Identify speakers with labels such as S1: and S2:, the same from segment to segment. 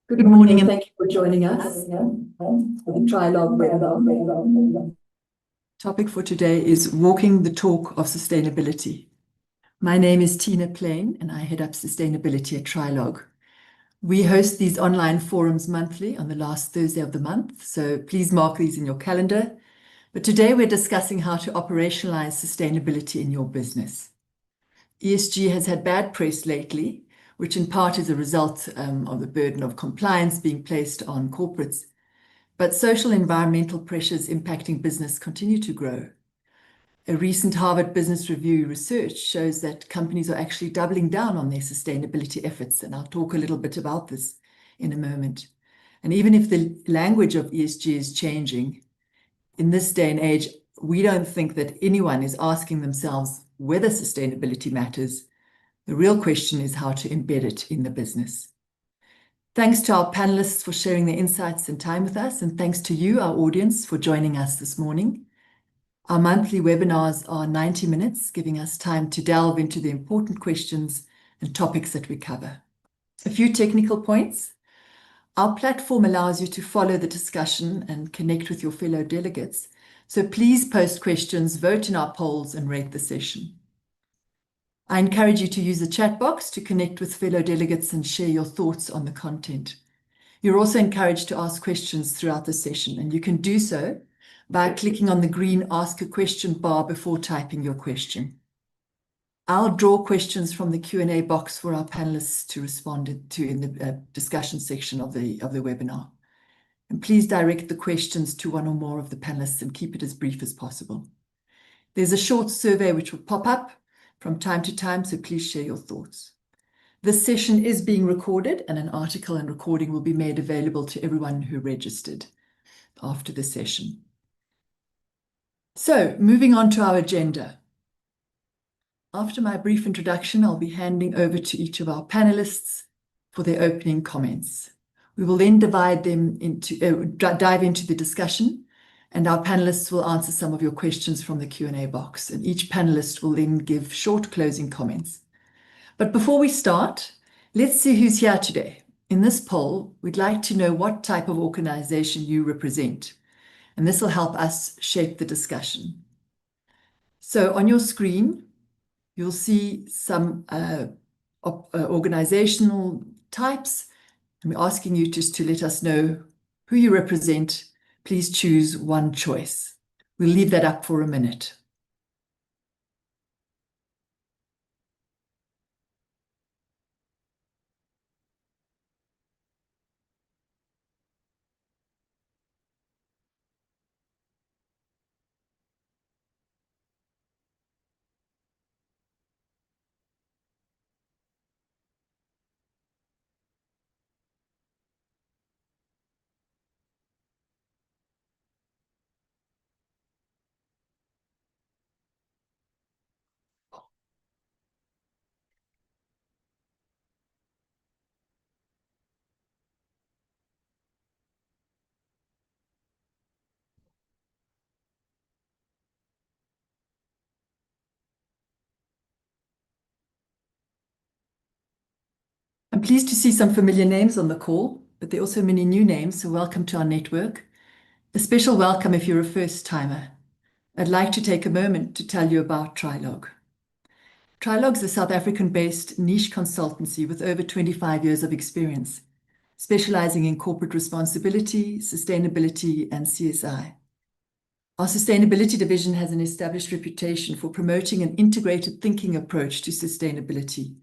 S1: Good morning, and thank you for joining us for the Trialogue webinar. Topic for today is walking the talk of sustainability. My name is Tina Plain, and I head up sustainability at Trialogue. We host these online forums monthly on the last Thursday of the month, so please mark these in your calendar. But today we're discussing how to operationalize sustainability in your business. ESG has had bad press lately, which in part is a result of the burden of compliance being placed on corporates. But social environmental pressures impacting business continue to grow. A recent Harvard Business Review research shows that companies are actually doubling down on their sustainability efforts, and I'll talk a little bit about this in a moment. And even if the language of ESG is changing, in this day and age, we don't think that anyone is asking themselves whether sustainability matters. The real question is how to embed it in the business. Thanks to our panelists for sharing their insights and time with us, and thanks to you, our audience, for joining us this morning. Our monthly webinars are 90 minutes, giving us time to delve into the important questions and topics that we cover. A few technical points. Our platform allows you to follow the discussion and connect with your fellow delegates. So please post questions, vote in our polls, and rate the session. I encourage you to use the chat box to connect with fellow delegates and share your thoughts on the content. You're also encouraged to ask questions throughout the session, and you can do so by clicking on the green Ask a Question bar before typing your question. I'll draw questions from the Q&A box for our panelists to respond to in the discussion section of the webinar. And please direct the questions to one or more of the panelists and keep it as brief as possible. There's a short survey which will pop up from time to time, so please share your thoughts. This session is being recorded, and an article and recording will be made available to everyone who registered after the session. So, moving on to our agenda. After my brief introduction, I'll be handing over to each of our panelists for their opening comments. We will then dive into the discussion, and our panelists will answer some of your questions from the Q&A box, and each panelist will then give short closing comments. But before we start, let's see who's here today. In this poll, we'd like to know what type of organization you represent, and this will help us shape the discussion. So on your screen, you'll see some organizational types, and we're asking you just to let us know who you represent. Please choose one choice. We'll leave that up for a minute. I'm pleased to see some familiar names on the call, but there are also many new names, so welcome to our network. A special welcome if you're a first-timer. I'd like to take a moment to tell you about Trialogue. Trialogue is a South African-based niche consultancy with over 25 years of experience, specializing in corporate responsibility, sustainability, and CSI. Our sustainability division has an established reputation for promoting an integrated thinking approach to sustainability.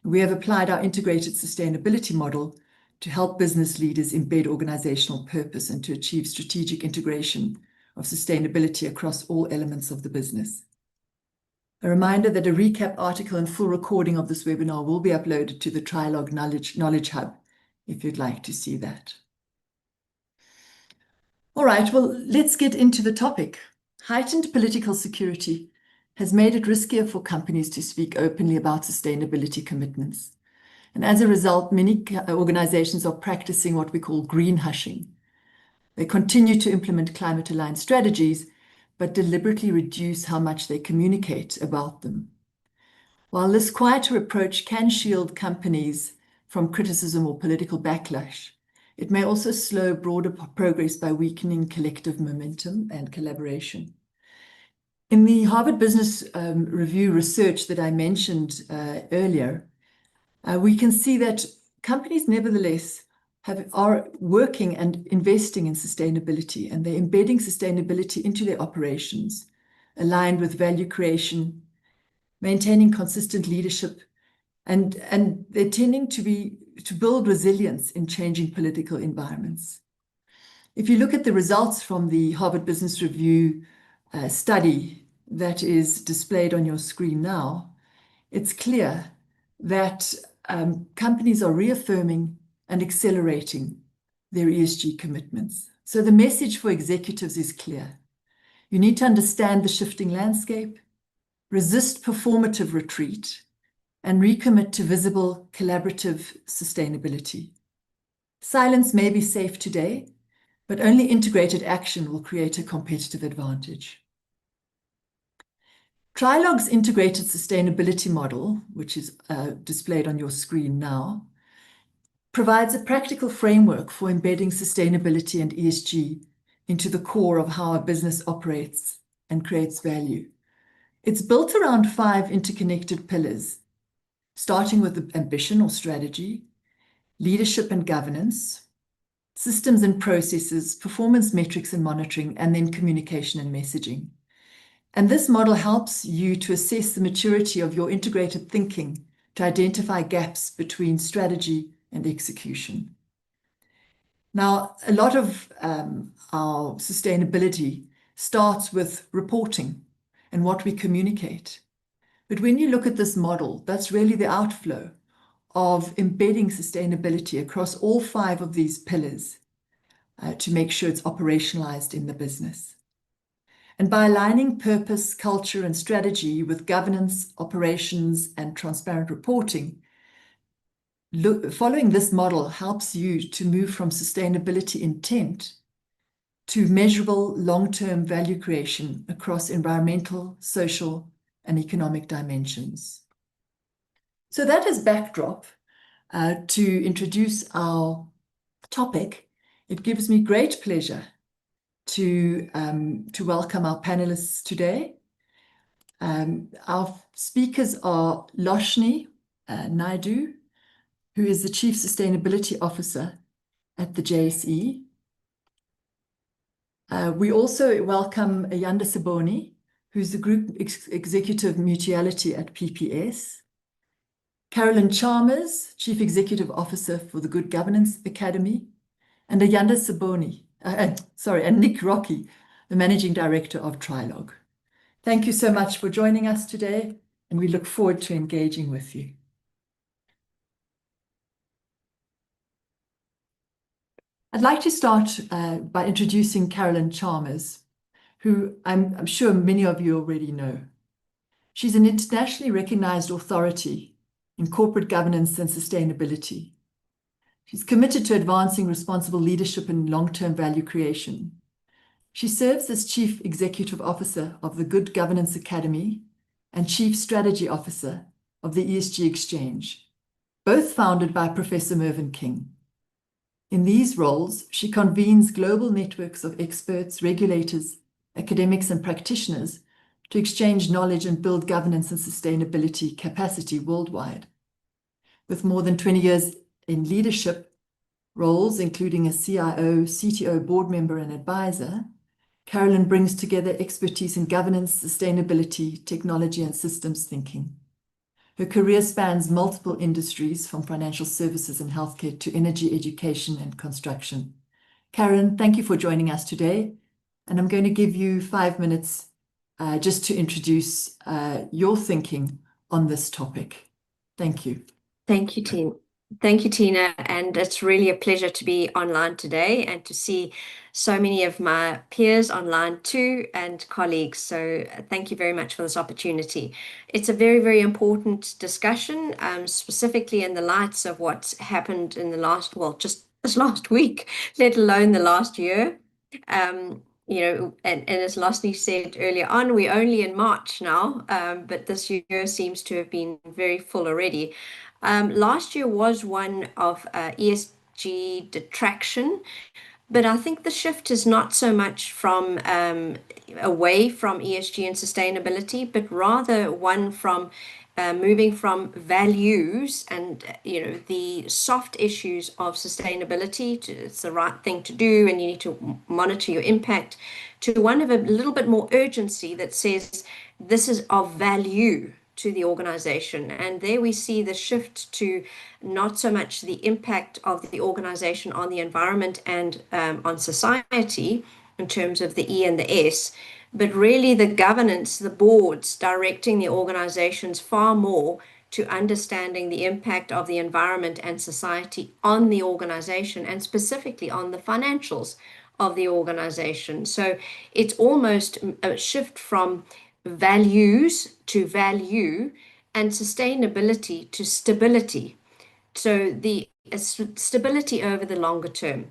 S1: We have applied our integrated sustainability model to help business leaders embed organizational purpose and to achieve strategic integration of sustainability across all elements of the business. A reminder that a recap article and full recording of this webinar will be uploaded to the Trialogue Knowledge Hub if you'd like to see that. All right, well, let's get into the topic. Heightened political security has made it riskier for companies to speak openly about sustainability commitments. And as a result, many organizations are practicing what we call green hushing. They continue to implement climate-aligned strategies, but deliberately reduce how much they communicate about them. While this quieter approach can shield companies from criticism or political backlash, It may also slow broader progress by weakening collective momentum and collaboration. In the Harvard Business Review research that I mentioned earlier, we can see that companies nevertheless are working and investing in sustainability, and they're embedding sustainability into their operations, aligned with value creation, maintaining consistent leadership, and they're tending to build resilience in changing political environments. If you look at the results from the Harvard Business Review study that is displayed on your screen now, it's clear that companies are reaffirming and accelerating their ESG commitments. So the message for executives is clear. You need to understand the shifting landscape, resist performative retreat, and recommit to visible, collaborative sustainability. Silence may be safe today, but only integrated action will create a competitive advantage. Trialogue's integrated sustainability model, which is displayed on your screen now, provides a practical framework for embedding sustainability and ESG into the core of how a business operates and creates value. It's built around 5 interconnected pillars, starting with ambition or strategy, leadership and governance, systems and processes, performance metrics and monitoring, and then communication and messaging. And this model helps you to assess the maturity of your integrated thinking to identify gaps between strategy and execution. Now, a lot of our sustainability starts with reporting and what we communicate. But when you look at this model, that's really the outflow of embedding sustainability across all 5 of these pillars to make sure it's operationalized in the business. And by aligning purpose, culture, and strategy with governance, operations, and transparent reporting, following this model helps you to move from sustainability intent to measurable long-term value creation across environmental, social, and economic dimensions. So that is backdrop to introduce our topic. It gives me great pleasure to welcome our panelists today. Our speakers are Loshni Naidu, who is the Chief Sustainability Officer at the JSE. We also welcome Ayanda Saboni, who's the Group Executive Mutuality at PPS. Carolyn Chalmers, Chief Executive Officer for the Good Governance Academy, and Ayanda Saboni, and Nick Rocky, the Managing Director of Trialogue. Thank you so much for joining us today, and we look forward to engaging with you. I'd like to start by introducing Carolyn Chalmers, who I'm sure many of you already know. She's an internationally recognized authority in corporate governance and sustainability. She's committed to advancing responsible leadership and long-term value creation. She serves as Chief Executive Officer of the Good Governance Academy and Chief Strategy Officer of the ESG Exchange, both founded by Professor Mervyn King. In these roles, she convenes global networks of experts, regulators, academics, and practitioners to exchange knowledge and build governance and sustainability capacity worldwide. With more than 20 years in leadership roles, including a CIO, CTO, board member, and advisor, Carolyn brings together expertise in governance, sustainability, technology, and systems thinking. Her career spans multiple industries, from financial services and healthcare to energy, education, and construction. Carolyn, thank you for joining us today. And I'm going to give you 5 minutes just to introduce your thinking on this topic. Thank you.
S2: Thank you, Tina. Thank you, Tina. And it's really a pleasure to be online today and to see so many of my peers online too and colleagues. So thank you very much for this opportunity. It's a very, very important discussion, specifically in the lights of what's happened in the last, well, just this last week, let alone the last year. You know, and as Losny said earlier on, we're only in March now, but this year seems to have been very full already. Last year was one of ESG ESG detraction. But I think the shift is not so much from away from ESG and sustainability, but rather one from moving from values and the soft issues of sustainability to it's the right thing to do and you need to monitor your impact, to one of a little bit more urgency that says this is of value to the organization. And there we see the shift to not so much the impact of the organization on the environment and on society in terms of the E and the S, but really the governance, the boards directing the organizations far more to understanding the impact of the environment and society on the organization and specifically on the financials of the organization. So it's almost a shift from values to value and sustainability to stability. So the stability over the longer term.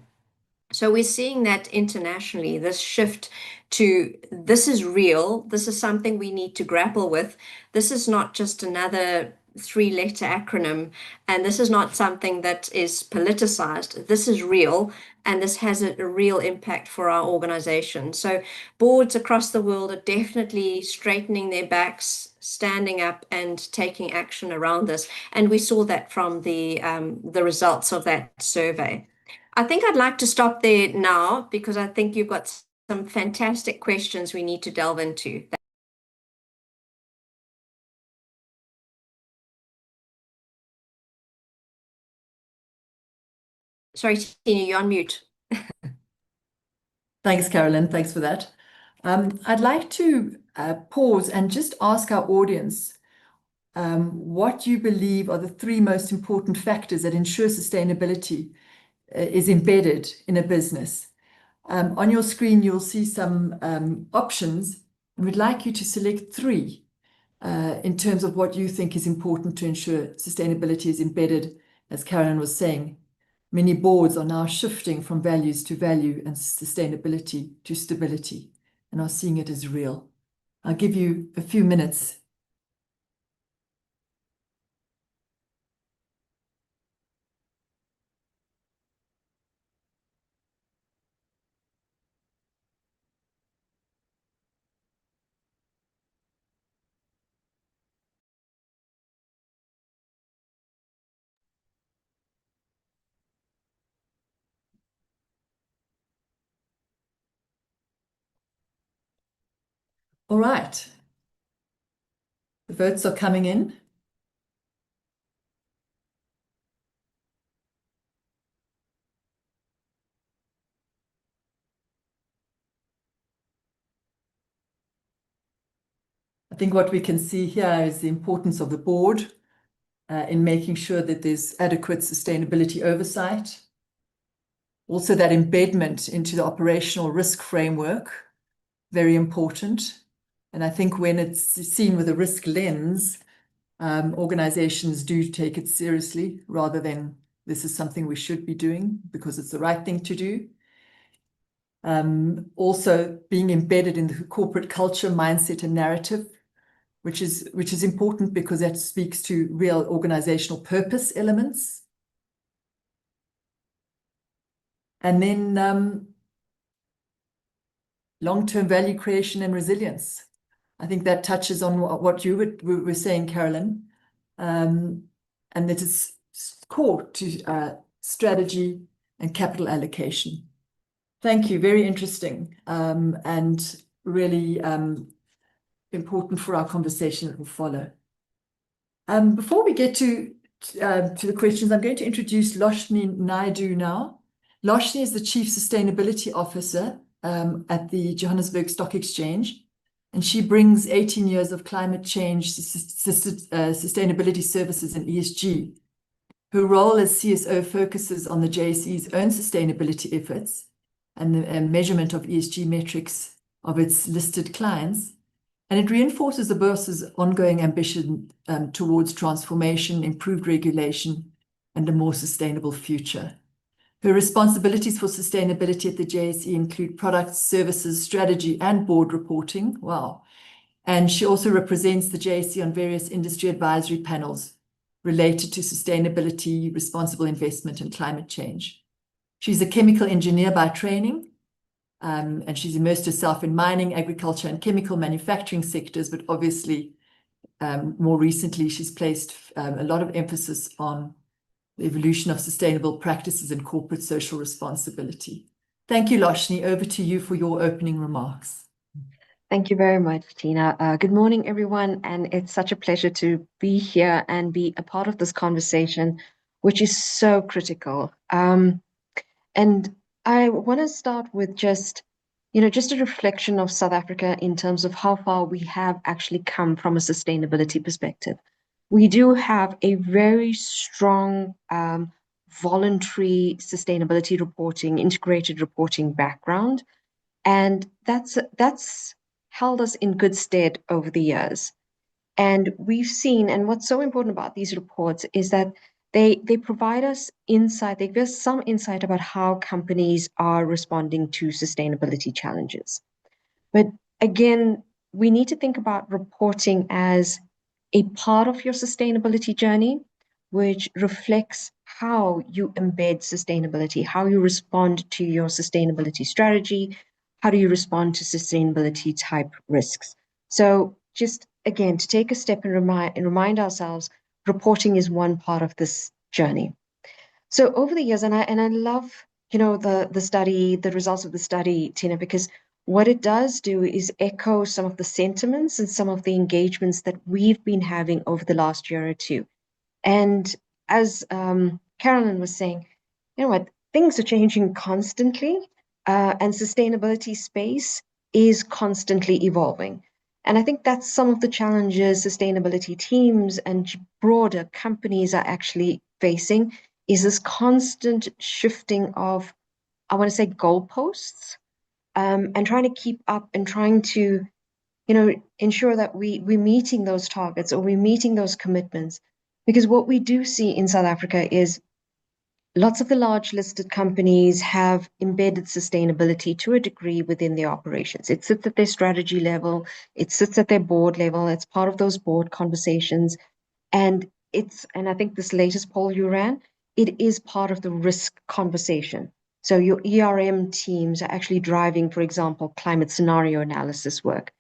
S2: So we're seeing that internationally, this shift to this is real, this is something we need to grapple with. This is not just another three-letter acronym, and this is not something that is politicized. This is real, and this has a real impact for our organization. So boards across the world are definitely straightening their backs, standing up and taking action around this. And we saw that from the results of that survey. I think I'd like to stop there now because I think you've got some fantastic questions we need to delve into. Sorry, Tina, you're on mute.
S1: Thanks, Carolyn. Thanks for that. I'd like to pause and just ask our audience what you believe are the three most important factors that ensure sustainability is embedded in a business. On your screen, you'll see some options. We'd like you to select three in terms of what you think is important to ensure sustainability is embedded, as Carolyn was saying. Many boards are now shifting from values to value and sustainability to stability and are seeing it as real. I'll give you a few minutes. All right. The votes are coming in. I think what we can see here is the importance of the board in making sure that there's adequate sustainability oversight. Also that embedment into the operational risk framework, very important. And I think when it's seen with a risk lens, organizations do take it seriously rather than this is something we should be doing because it's the right thing to do. Also being embedded in the corporate culture, mindset, and narrative, which is important because that speaks to real organizational purpose elements. And then long-term value creation and resilience. I think that touches on what you were saying, Carolyn, and that is core to strategy and capital allocation. Thank you. Very interesting and really important for our conversation that will follow. Before we get to the questions, I'm going to introduce Loshni Naidu now. Loshni is the Chief Sustainability Officer at the Johannesburg Stock Exchange, and she brings 18 years of climate change, sustainability services and ESG. Her role as CSO focuses on the JSE's own sustainability efforts and the measurement of ESG metrics of its listed clients. And it reinforces the boss's ongoing ambition towards transformation, improved regulation, and a more sustainable future. Her responsibilities for sustainability at the JSE include products, services, strategy, and board reporting. Wow. And she also represents the JSE on various industry advisory panels related to sustainability, responsible investment, and climate change. She's a chemical engineer by training, and she's immersed herself in mining, agriculture, and chemical manufacturing sectors, but obviously, more recently, she's placed a lot of emphasis on the evolution of sustainable practices and corporate social responsibility. Thank you, Loshni. Over to you for your opening remarks.
S3: Thank you very much, Tina. Good morning, everyone. And it's such a pleasure to be here and be a part of this conversation, which is so critical. And I want to start with just a reflection of South Africa in terms of how far we have actually come from a sustainability perspective. We do have a very strong voluntary sustainability reporting, integrated reporting background. And that's held us in good stead over the years. And we've seen, and what's so important about these reports is that they provide us insight, they give us some insight about how companies are responding to sustainability challenges. But again, we need to think about reporting as a part of your sustainability journey, which reflects how you embed sustainability, how you respond to your sustainability strategy, how do you respond to sustainability type risks. So just again, to take a step and remind ourselves, reporting is one part of this journey. So over the years, and I love, the study, the results of the study, Tina, because what it does do is echo some of the sentiments and some of the engagements that we've been having over the last year or two. And as Carolyn was saying, you know what, things are changing constantly, and sustainability space is constantly evolving. And I think that's some of the challenges sustainability teams and broader companies are actually facing is this constant shifting of, I want to say, goalposts, and trying to keep up and trying to, ensure that we're meeting those targets or we're meeting those commitments. Because what we do see in South Africa is lots of the large listed companies have embedded sustainability to a degree within their operations. It sits at their strategy level, it sits at their board level, it's part of those board conversations. And I think this latest poll you ran, it is part of the risk conversation. So your ERM teams are actually driving, for example, climate scenario analysis work.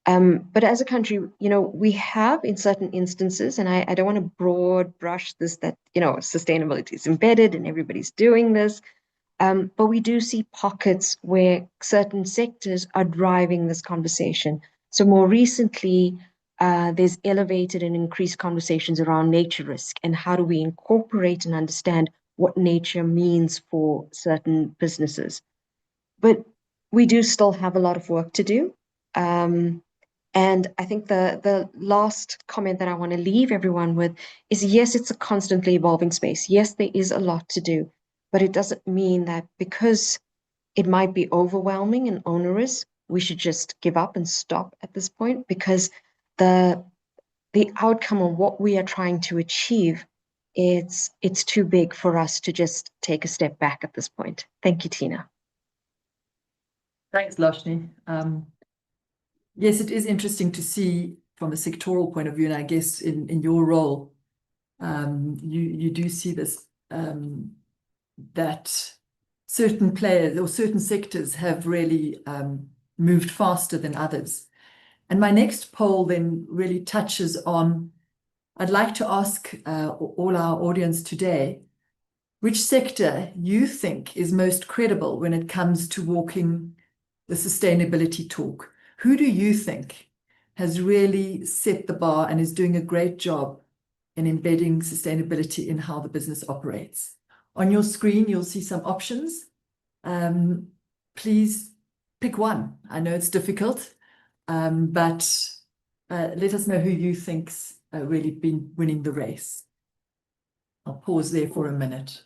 S3: But as a country, we have in certain instances, and I don't want to broad brush this, that, sustainability is embedded and everybody's doing this. But we do see pockets where certain sectors are driving this conversation. So more recently, there's elevated and increased conversations around nature risk and how do we incorporate and understand what nature means for certain businesses. But we do still have a lot of work to do. And I think the last comment that I want to leave everyone with is, yes, it's a constantly evolving space. Yes, there is a lot to do, but it doesn't mean that because it might be overwhelming and onerous, we should just give up and stop at this point, because the outcome of what we are trying to achieve, it's too big for us to just take a step back at this point. Thank you, Tina.
S1: Thanks, Loshni. Yes, it is interesting to see from a sectoral point of view, and I guess in your role, you do see this, that certain players or certain sectors have really moved faster than others. And my next poll then really touches on, I'd like to ask all our audience today, which sector you think is most credible when it comes to walking the sustainability talk? Who do you think has really set the bar and is doing a great job in embedding sustainability in how the business operates? On your screen, you'll see some options. Please pick one. I know it's difficult, but let us know who you think's really been winning the race. I'll pause there for a minute.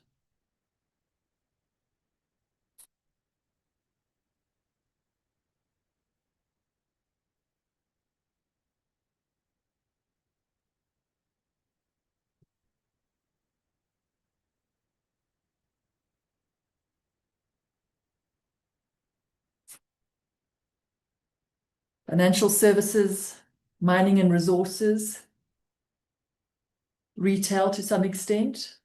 S1: Financial services, mining and resources, retail to some extent.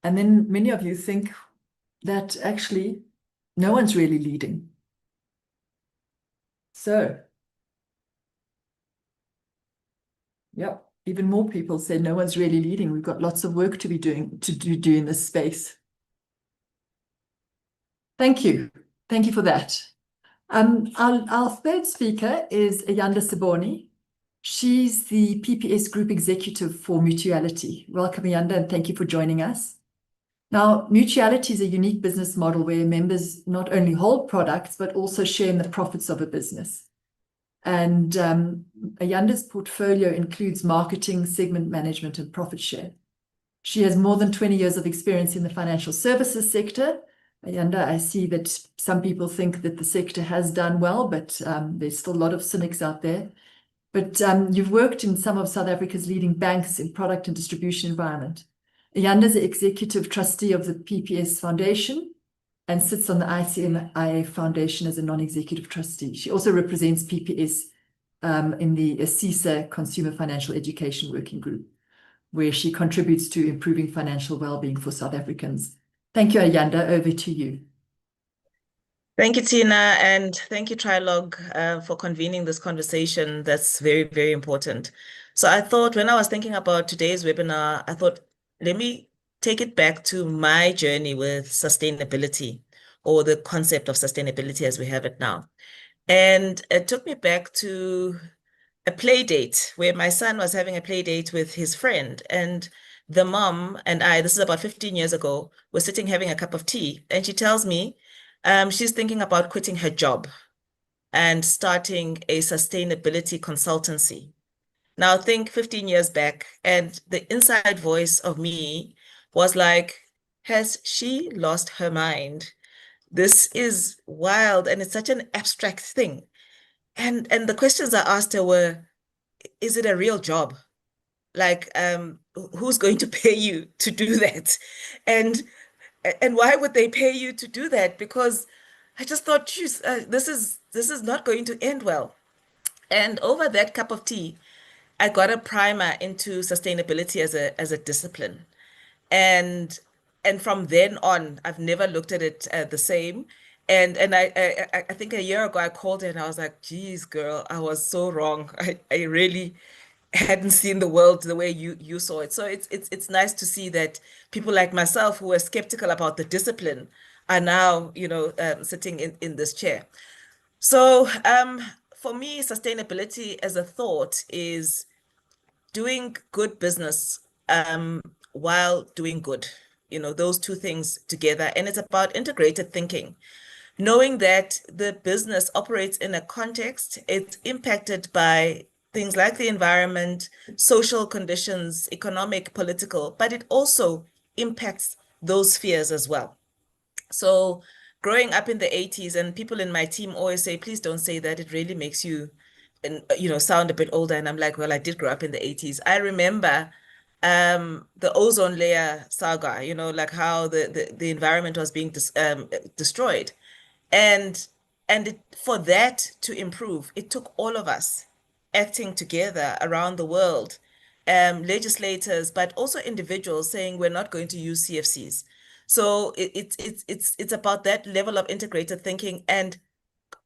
S1: And then many of you think that actually no one's really leading. So, yep, even more people say no one's really leading. We've got lots of work to do in this space. Thank you. Thank you for that. Our third speaker is Ayanda Siboni. She's the PPS Group Executive for Mutuality. Welcome, Ayanda, and thank you for joining us. Now, Mutuality is a unique business model where members not only hold products, but also share in the profits of a business. And Ayanda's portfolio includes marketing, segment management, and profit share. She has more than 20 years of experience in the financial services sector. Ayanda, I see that some people think that the sector has done well, but there's still a lot of cynics out there. But you've worked in some of South Africa's leading banks in product and distribution environment. Ayanda is the executive trustee of the PPS Foundation and sits on the ICMIA Foundation as a non-executive trustee. She also represents PPS in the CISA Consumer Financial Education Working Group, where she contributes to improving financial well-being for South Africans. Thank you, Ayanda. Over to you.
S4: Thank you, Tina, and thank you, Trialogue, for convening this conversation. That's very, very important. So I thought when I was thinking about today's webinar, I thought, let me take it back to my journey with sustainability, or the concept of sustainability as we have it now. And it took me back to a play date where my son was having a play date with his friend, and the mom and I, this is about 15 years ago, were sitting having a cup of tea, and she tells me she's thinking about quitting her job and starting a sustainability consultancy. Now think 15 years back, and the inside voice of me was like, has she lost her mind? This is wild, and it's such an abstract thing. And the questions I asked her were, is it a real job? Like, who's going to pay you to do that? And why would they pay you to do that? Because I just thought, geez, this is not going to end well. And over that cup of tea, I got a primer into sustainability as a discipline. And from then on, I've never looked at it the same. And I think a year ago I called her and I was like, geez, girl, I was so wrong. I really hadn't seen the world the way you saw it. So it's nice to see that people like myself who were skeptical about the discipline are now, sitting in this chair. So for me, sustainability as a thought is doing good business while doing good, those two things together. And it's about integrated thinking, knowing that the business operates in a context, it's impacted by things like the environment, social conditions, economic, political, but it also impacts those spheres as well. So growing up in the 80s, and people in my team always say, please don't say that, it really makes you sound a bit older. And I'm like, well, I did grow up in the 80s. I remember the ozone layer saga, like how the environment was being destroyed. And for that to improve, it took all of us acting together around the world, legislators, but also individuals saying we're not going to use CFCs. So it's about that level of integrated thinking and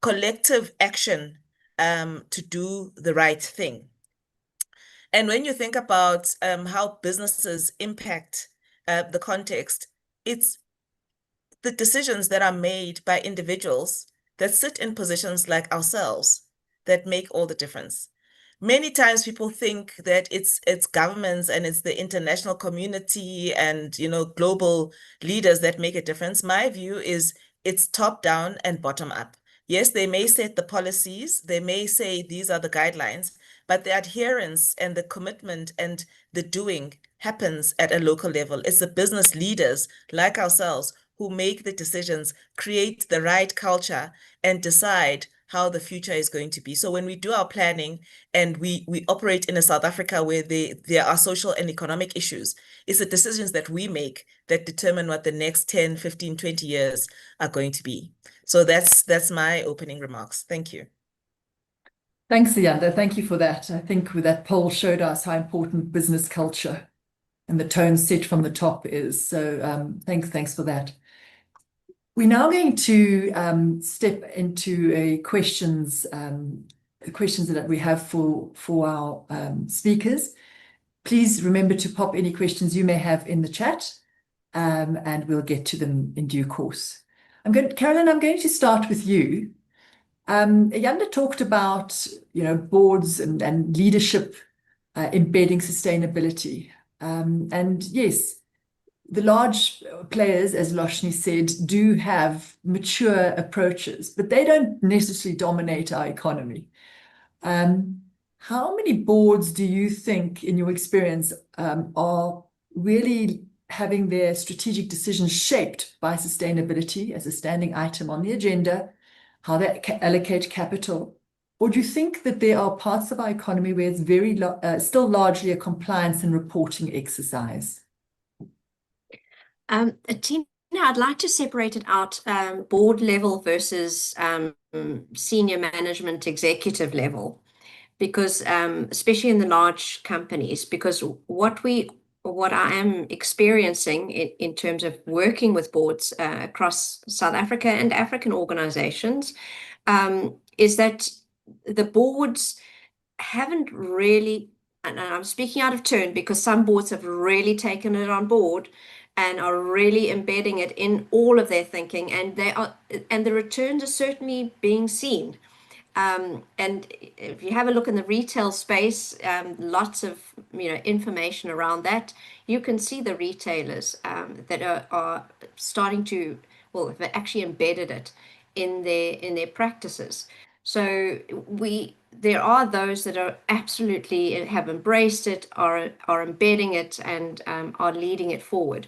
S4: collective action to do the right thing. And when you think about how businesses impact the context, it's the decisions that are made by individuals that sit in positions like ourselves that make all the difference. Many times people think that it's governments and it's the international community and global leaders that make a difference. My view is it's top down and bottom up. Yes, they may set the policies, they may say these are the guidelines, but the adherence and the commitment and the doing happens at a local level. It's the business leaders like ourselves who make the decisions, create the right culture, and decide how the future is going to be. So when we do our planning and we operate in a South Africa where there are social and economic issues, it's the decisions that we make that determine what the next 10, 15, 20 years are going to be. So that's my opening remarks. Thank you.
S1: Thanks, Ayanda. Thank you for that. I think with that poll showed us how important business culture and the tone set from the top is. So thanks for that. We're now going to step into a questions that we have for our speakers. Please remember to pop any questions you may have in the chat, and we'll get to them in due course. Carolyn, I'm going to start with you. Ayanda talked about, boards and leadership embedding sustainability. And yes, the large players, as Loshni said, do have mature approaches, but they don't necessarily dominate our economy. How many boards do you think, in your experience, are really having their strategic decisions shaped by sustainability as a standing item on the agenda, how they allocate capital? Or do you think that there are parts of our economy where it's still largely a compliance and reporting exercise?
S2: Tina, I'd like to separate it out, board level versus senior management executive level, because especially in the large companies, because what I am experiencing in terms of working with boards across South Africa and African organizations is that the boards haven't really, and I'm speaking out of turn because some boards have really taken it on board and are really embedding it in all of their thinking, and the returns are certainly being seen. And if you have a look in the retail space, lots of information around that. You can see the retailers that are starting to, well, have actually embedded it in their practices. So there are those that are absolutely have embraced it, are embedding it, and are leading it forward.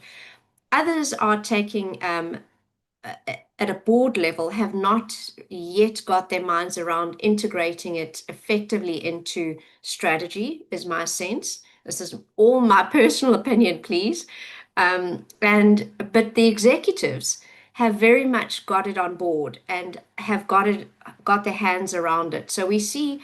S2: Others are taking at a board level, have not yet got their minds around integrating it effectively into strategy, is my sense. This is all my personal opinion, please. But the executives have very much got it on board and have got their hands around it. So we see,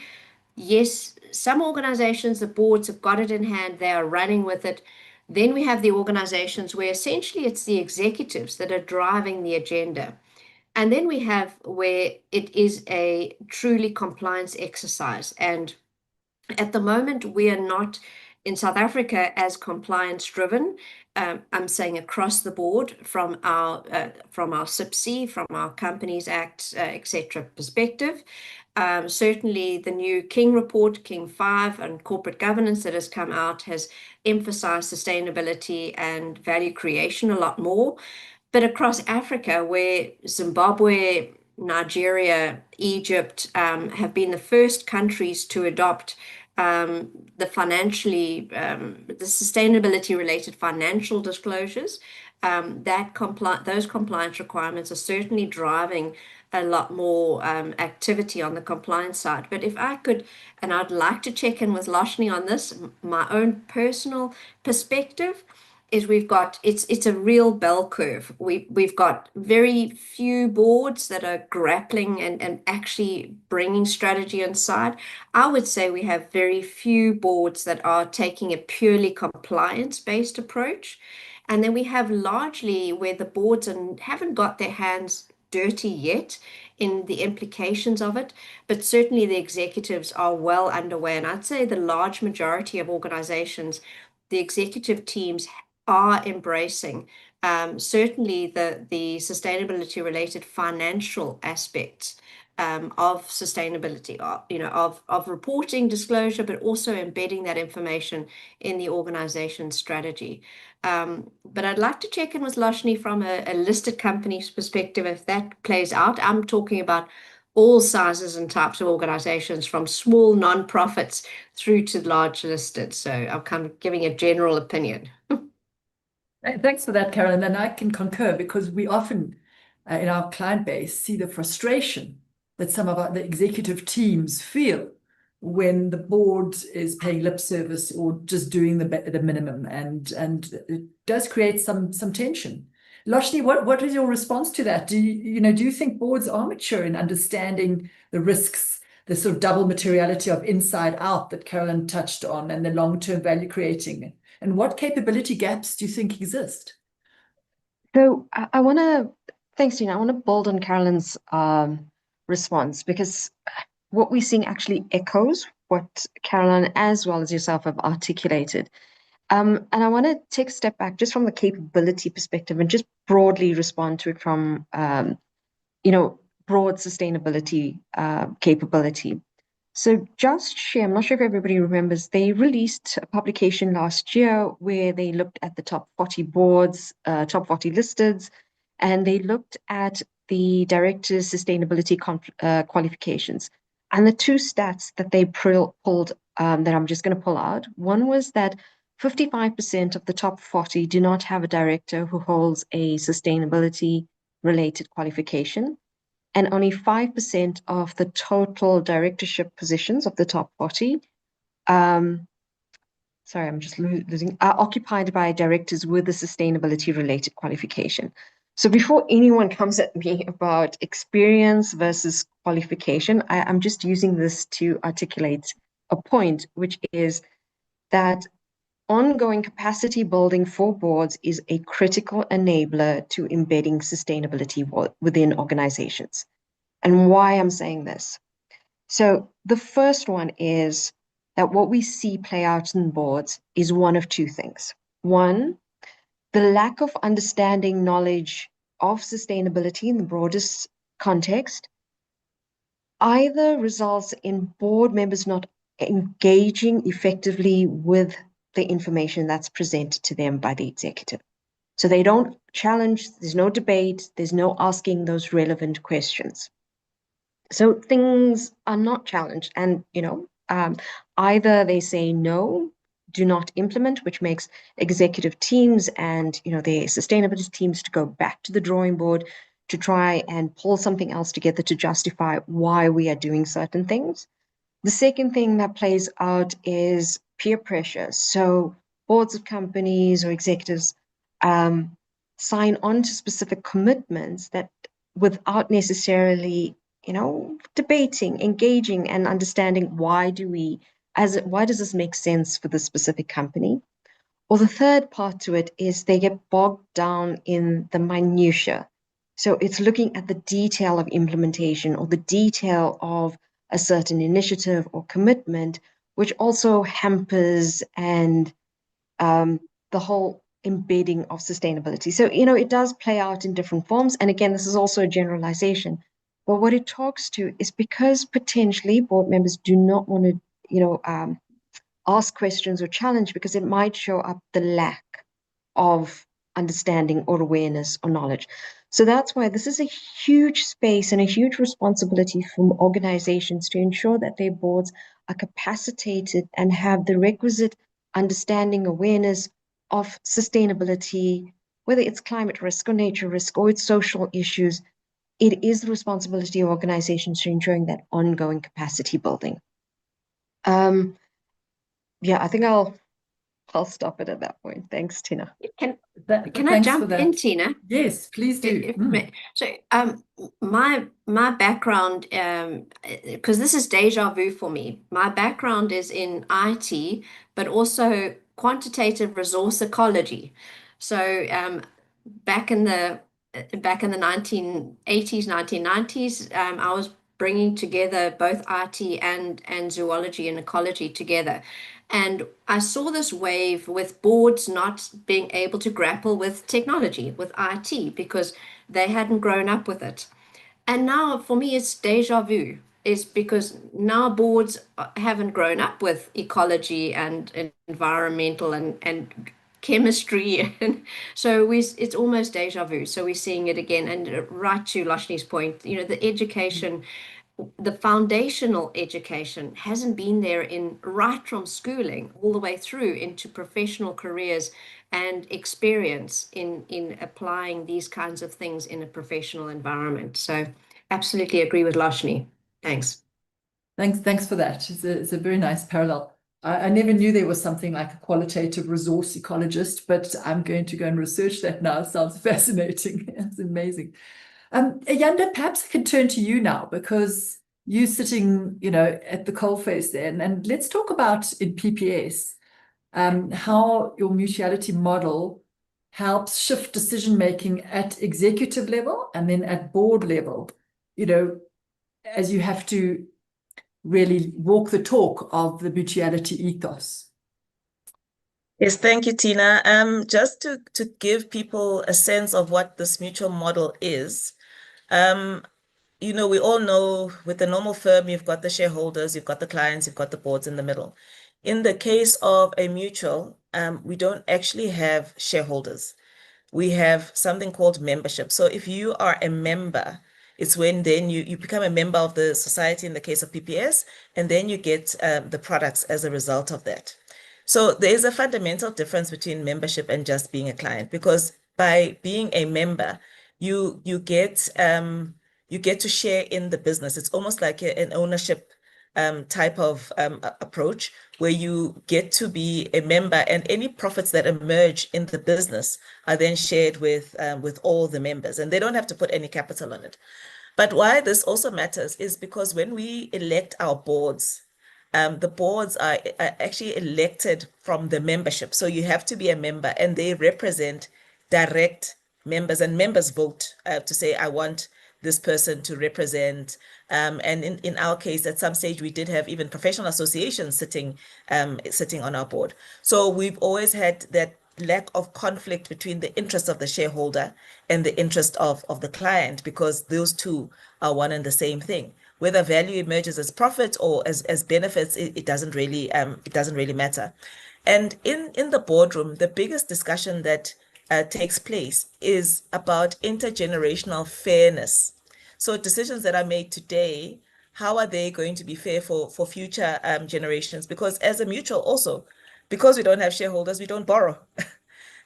S2: yes, some organizations, the boards have got it in hand, they are running with it. Then we have the organizations where essentially it's the executives that are driving the agenda. And then we have where it is a truly compliance exercise. And at the moment, we are not in South Africa as compliance driven. I'm saying across the board from our CIPC, from our Companies Act, etc. perspective. Certainly the new King report, King 5 on corporate governance that has come out has emphasized sustainability and value creation a lot more. But across Africa, where Zimbabwe, Nigeria, Egypt have been the first countries to adopt the sustainability related financial disclosures, those compliance requirements are certainly driving a lot more activity on the compliance side. But if I could, and I'd like to check in with Loshni on this, my own personal perspective is it's a real bell curve. We've got very few boards that are grappling and actually bringing strategy inside. I would say we have very few boards that are taking a purely compliance-based approach. And then we have largely where the boards haven't got their hands dirty yet in the implications of it, but certainly the executives are well underway. And I'd say the large majority of organizations, the executive teams are embracing certainly the sustainability related financial aspects of sustainability, of reporting, disclosure, but also embedding that information in the organization's strategy. But I'd like to check in with Loshni from a listed company's perspective if that plays out. I'm talking about all sizes and types of organizations, from small non-profits through to large listed. So I'm kind of giving a general opinion.
S1: Thanks for that, Carolyn. And I can concur, because we often in our client base see the frustration that some of the executive teams feel when the board is paying lip service or just doing the minimum, and it does create some tension. Loshni, what is your response to that? Do you think boards are mature in understanding the risks the sort of double materiality of inside out that Carolyn touched on, and the long-term value creating. And what capability gaps do you think exist?
S3: So I want to, thanks, Tina. I want to build on Carolyn's response, because what we're seeing actually echoes what Carolyn as well as yourself have articulated. And I want to take a step back just from the capability perspective and just broadly respond to it from, broad sustainability capability. So Just Share, I'm not sure if everybody remembers, they released a publication last year where they looked at the top 40 boards, top 40 listeds, and they looked at the directors' sustainability qualifications. And the two stats that they pulled that I'm just going to pull out, one was that 55% of the top 40 do not have a director who holds a sustainability related qualification, and only 5% of the total directorship positions of the top 40, sorry, I'm just losing, are occupied by directors with a sustainability related qualification. So before anyone comes at me about experience versus qualification, I'm just using this to articulate a point, which is that ongoing capacity building for boards is a critical enabler to embedding sustainability within organizations. And why I'm saying this. So the first one is that what we see play out in boards is one of two things. One, the lack of understanding, knowledge of sustainability in the broadest context either results in board members not engaging effectively with the information that's presented to them by the executive. So they don't challenge, there's no debate, there's no asking those relevant questions. So things are not challenged, and either they say no, do not implement, which makes executive teams and their sustainability teams to go back to the drawing board to try and pull something else together to justify why we are doing certain things. The second thing that plays out is peer pressure. So boards of companies or executives sign on to specific commitments that without necessarily debating, engaging, and understanding why does this make sense for the specific company? Or the third part to it is they get bogged down in the minutiae. So it's looking at the detail of implementation or the detail of a certain initiative or commitment, which also hampers and the whole embedding of sustainability. So, it does play out in different forms. And again, this is also a generalization. But what it talks to is because potentially board members do not want to, ask questions or challenge because it might show up the lack of understanding or awareness or knowledge. So that's why this is a huge space and a huge responsibility from organizations to ensure that their boards are capacitated and have the requisite understanding, awareness of sustainability, whether it's climate risk or nature risk or it's social issues. It is the responsibility of organizations to ensuring that ongoing capacity building. I think I'll stop it at that point. Thanks, Tina.
S2: Can I jump in, Tina?
S1: Yes, please do.
S2: So my background, because this is deja vu for me. My background is in IT, but also quantitative resource ecology. So back in the 1980s, 1990s, I was bringing together both IT and zoology and ecology together. And I saw this wave with boards not being able to grapple with technology, with IT, because they hadn't grown up with it. And now for me, it's deja vu. Is because now boards haven't grown up with ecology and environmental and chemistry, and so it's almost deja vu. So we're seeing it again, and right to Lashni's point, the education, the foundational education hasn't been there right from schooling all the way through into professional careers and experience in applying these kinds of things in a professional environment. So absolutely agree with Lashni. Thanks.
S1: Thanks for that. It's a very nice parallel. I never knew there was something like a qualitative resource ecologist, but I'm going to go and research that now. It sounds fascinating. It's amazing. Ayanda, perhaps I can turn to you now because you sitting, you know, at the coalface there, and let's talk about in PPS, how your mutuality model helps shift decision making at executive level and then at board level, you know, as you have to really walk the talk of the mutuality ethos.
S4: Yes, thank you, Tina. Just to give people a sense of what this mutual model is, you know, we all know with the normal firm, you've got the shareholders, you've got the clients, you've got the boards in the middle. In the case of a mutual, we don't actually have shareholders. We have something called membership. So if you are a member, it's when then you become a member of the society in the case of PPS, and then you get the products as a result of that. So there is a fundamental difference between membership and just being a client, because by being a member, you get to share in the business. It's almost like an ownership type of approach, where you get to be a member, and any profits that emerge in the business are then shared with all the members, and they don't have to put any capital on it. But why this also matters is because when we elect our boards, the boards are actually elected from the membership. So you have to be a member, and they represent direct members, and members vote to say, I want this person to represent. And in our case, at some stage, we did have even professional associations sitting on our board. So we've always had that lack of conflict between the interest of the shareholder and the interest of the client, because those two are one and the same thing. Whether value emerges as profit or as benefits, it doesn't really matter. And in the boardroom, the biggest discussion that takes place is about intergenerational fairness. So decisions that are made today, how are they going to be fair for future generations? Because as a mutual also, because we don't have shareholders, we don't borrow.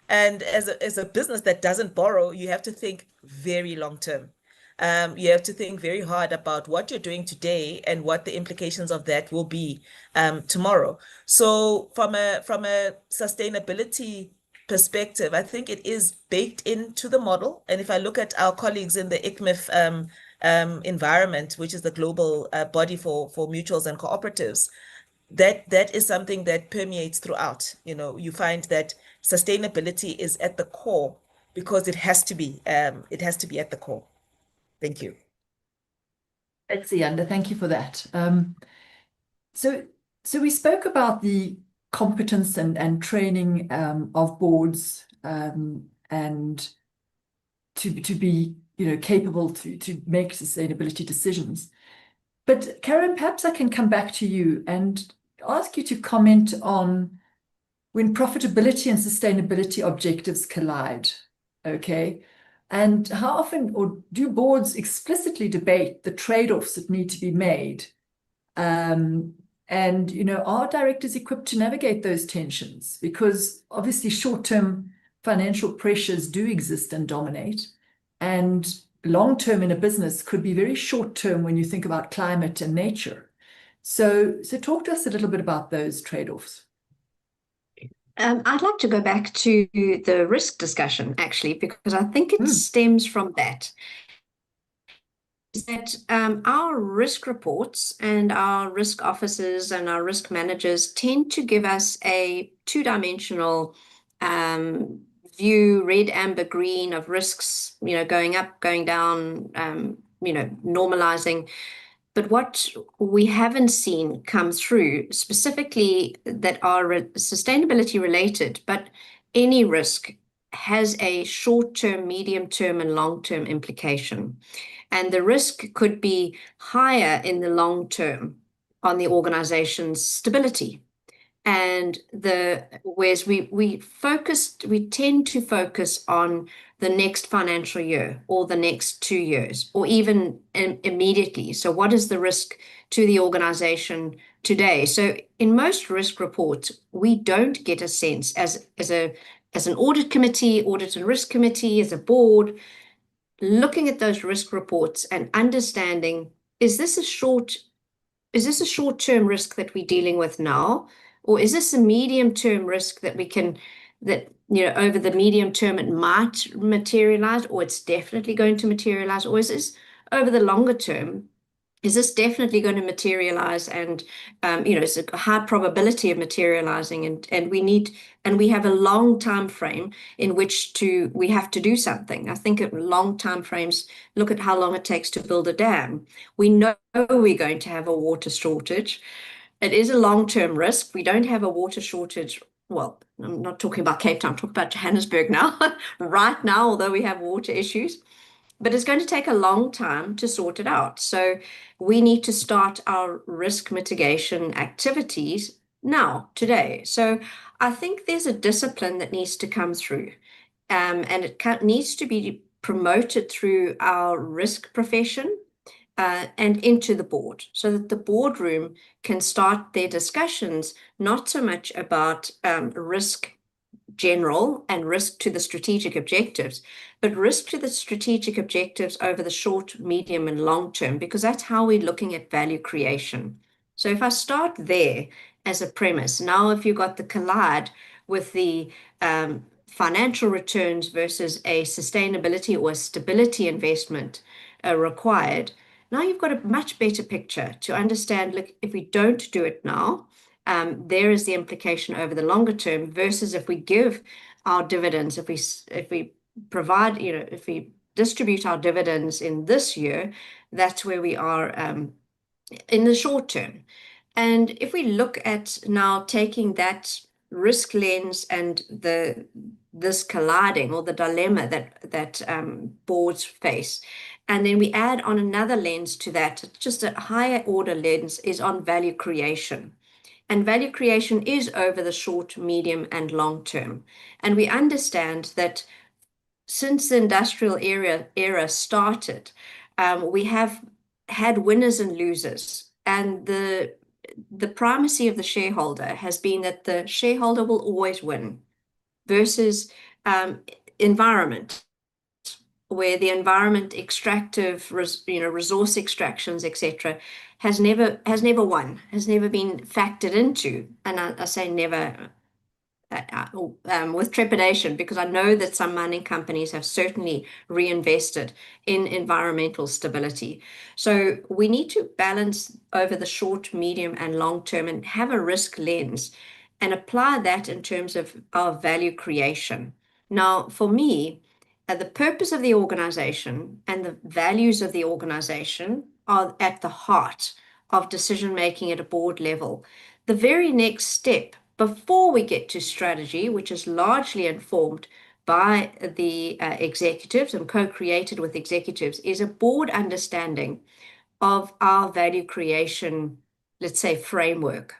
S4: And as a business that doesn't borrow, you have to think very long term. You have to think very hard about what you're doing today and what the implications of that will be tomorrow. So from a sustainability perspective, I think it is baked into the model. And if I look at our colleagues in the ICMIF environment, which is the global body for mutuals and cooperatives, that is something that permeates throughout. You know, you find that sustainability is at the core because it has to be at the core. Thank you.
S1: Thanks, Yanda. Thank you for that. So we spoke about the competence and training of boards and to be, you know, capable to make sustainability decisions. But Karen, perhaps I can come back to you and ask you to comment on when profitability and sustainability objectives collide, okay? And how often, or do boards explicitly debate the trade-offs that need to be made? And, you know, are directors equipped to navigate those tensions? Because obviously short-term financial pressures do exist and dominate. And long-term in a business could be very short-term when you think about climate and nature. So talk to us a little bit about those trade-offs.
S2: I'd like to go back to the risk discussion, actually, because I think it stems from that. Is that our risk reports and our risk officers and our risk managers tend to give us a two-dimensional view, red, amber, green, of risks, you know, going up, going down, you know, normalizing. But what we haven't seen come through specifically that are sustainability related, but any risk has a short-term, medium-term, and long-term implication. And the risk could be higher in the long term on the organization's stability. And whereas we tend to focus on the next financial year or the next 2 years or even immediately. So what is the risk to the organization today? So in most risk reports, we don't get a sense as an audit committee, audit and risk committee, as a board, looking at those risk reports and understanding, is this a short-term risk that we're dealing with now? Or is this a medium-term risk that you know, over the medium term, it might materialize, or it's definitely going to materialize? Or is this over the longer term, is this definitely going to materialize? And it's a high probability of materializing, and we have a long time frame in which we have to do something. I think at long time frames, look at how long it takes to build a dam. We know we're going to have a water shortage. It is a long-term risk. We don't have a water shortage. Well, I'm not talking about Cape Town, I'm talking about Johannesburg now, right now, although we have water issues. But it's going to take a long time to sort it out. So we need to start our risk mitigation activities now, today. So I think there's a discipline that needs to come through, and it needs to be promoted through our risk profession and into the board, so that the boardroom can start their discussions not so much about risk general and risk to the strategic objectives, but risk to the strategic objectives over the short, medium, and long term, because that's how we're looking at value creation. So if I start there as a premise, now if you've got the collide with the financial returns versus a sustainability or a stability investment required, now you've got a much better picture to understand, look, if we don't do it now, there is the implication over the longer term versus if we give our dividends, if we provide, if we distribute our dividends in this year, that's where we are in the short term. And if we look at now taking that risk lens and this colliding or the dilemma that boards face, and then we add on another lens to that, just a higher order lens is on value creation. And value creation is over the short, medium, and long term. And we understand that since the industrial era started, we have had winners and losers. And the primacy of the shareholder has been that the shareholder will always win versus environment, where the environment extractive, resource extractions, etc., has never won, has never been factored into. And I say never with trepidation, because I know that some mining companies have certainly reinvested in environmental stability. So we need to balance over the short, medium, and long term and have a risk lens and apply that in terms of our value creation. Now, for me, the purpose of the organization and the values of the organization are at the heart of decision making at a board level. The very next step before we get to strategy, which is largely informed by the executives and co-created with executives, is a board understanding of our value creation, let's say, framework.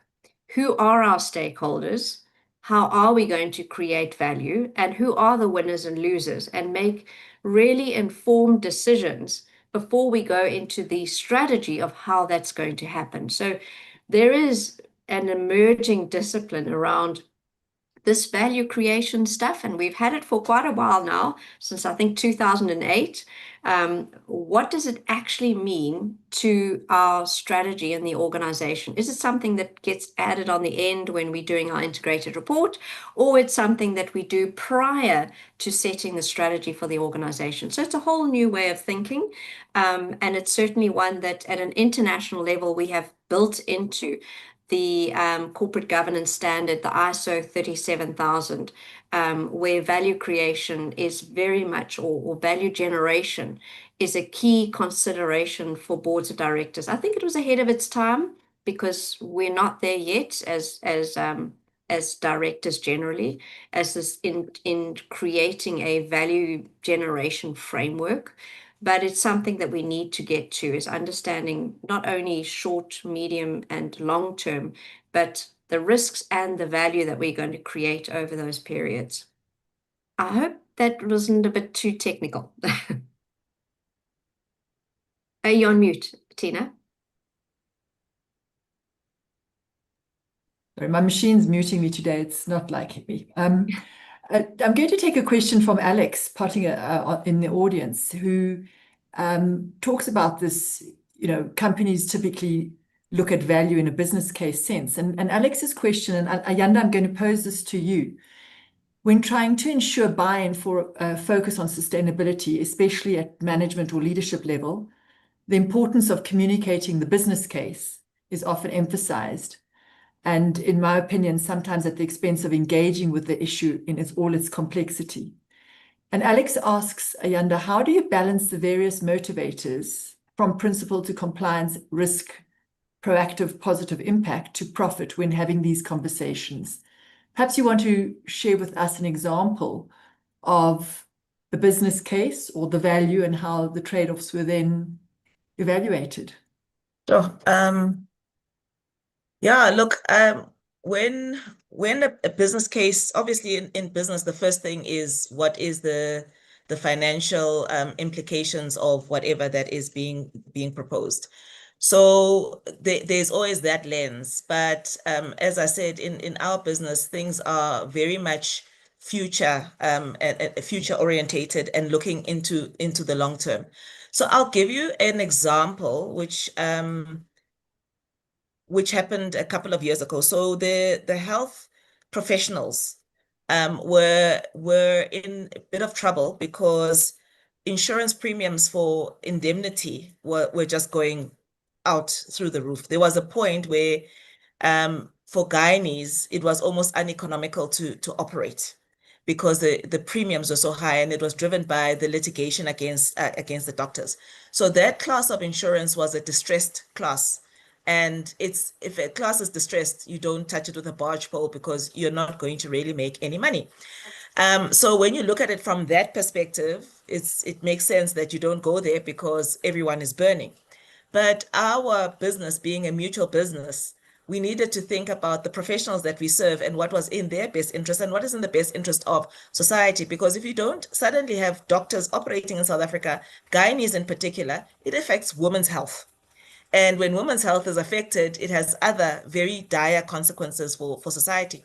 S2: Who are our stakeholders? How are we going to create value? And who are the winners and losers? And make really informed decisions before we go into the strategy of how that's going to happen. So there is an emerging discipline around this value creation stuff, and we've had it for quite a while now, since I think 2008. What does it actually mean to our strategy in the organization? Is it something that gets added on the end when we're doing our integrated report, or it's something that we do prior to setting the strategy for the organization? So it's a whole new way of thinking, and it's certainly one that at an international level we have built into the corporate governance standard, the ISO 37000, where value creation is very much, or value generation is a key consideration for boards of directors. I think it was ahead of its time because we're not there yet as directors generally, as this in creating a value generation framework. But it's something that we need to get to, is understanding not only short, medium, and long term, but the risks and the value that we're going to create over those periods. I hope that wasn't a bit too technical. Are you on mute, Tina?
S1: Sorry, my machine's muting me today. It's not liking me. I'm going to take a question from Alex Pottinger in the audience, who talks about this, companies typically look at value in a business case sense. And Alex's question, and Ayanda, I'm going to pose this to you. When trying to ensure buy-in for a focus on sustainability, especially at management or leadership level, the importance of communicating the business case is often emphasized. And in my opinion, sometimes at the expense of engaging with the issue in all its complexity. And Alex asks Ayanda, how do you balance the various motivators from principle to compliance, risk, proactive, positive impact to profit when having these conversations? Perhaps you want to share with us an example of the business case or the value and how the trade-offs were then evaluated.
S4: Sure. Yeah, look, when a business case, obviously in business, the first thing is what is the financial implications of whatever that is being proposed. So there's always that lens. But as I said, in our business, things are very much future future orientated and looking into the long term. So I'll give you an example which happened a couple of years ago. So the health professionals were in a bit of trouble because insurance premiums for indemnity were just going out through the roof. There was a point where for gynaes, it was almost uneconomical to operate because the premiums were so high, and it was driven by the litigation against the doctors. So that class of insurance was a distressed class. And if a class is distressed, you don't touch it with a barge pole because you're not going to really make any money. So when you look at it from that perspective, it makes sense that you don't go there because everyone is burning. But our business being a mutual business, we needed to think about the professionals that we serve and what was in their best interest and what is in the best interest of society. Because if you don't suddenly have doctors operating in South Africa, gynaes in particular, it affects women's health. And when women's health is affected, it has other very dire consequences for society.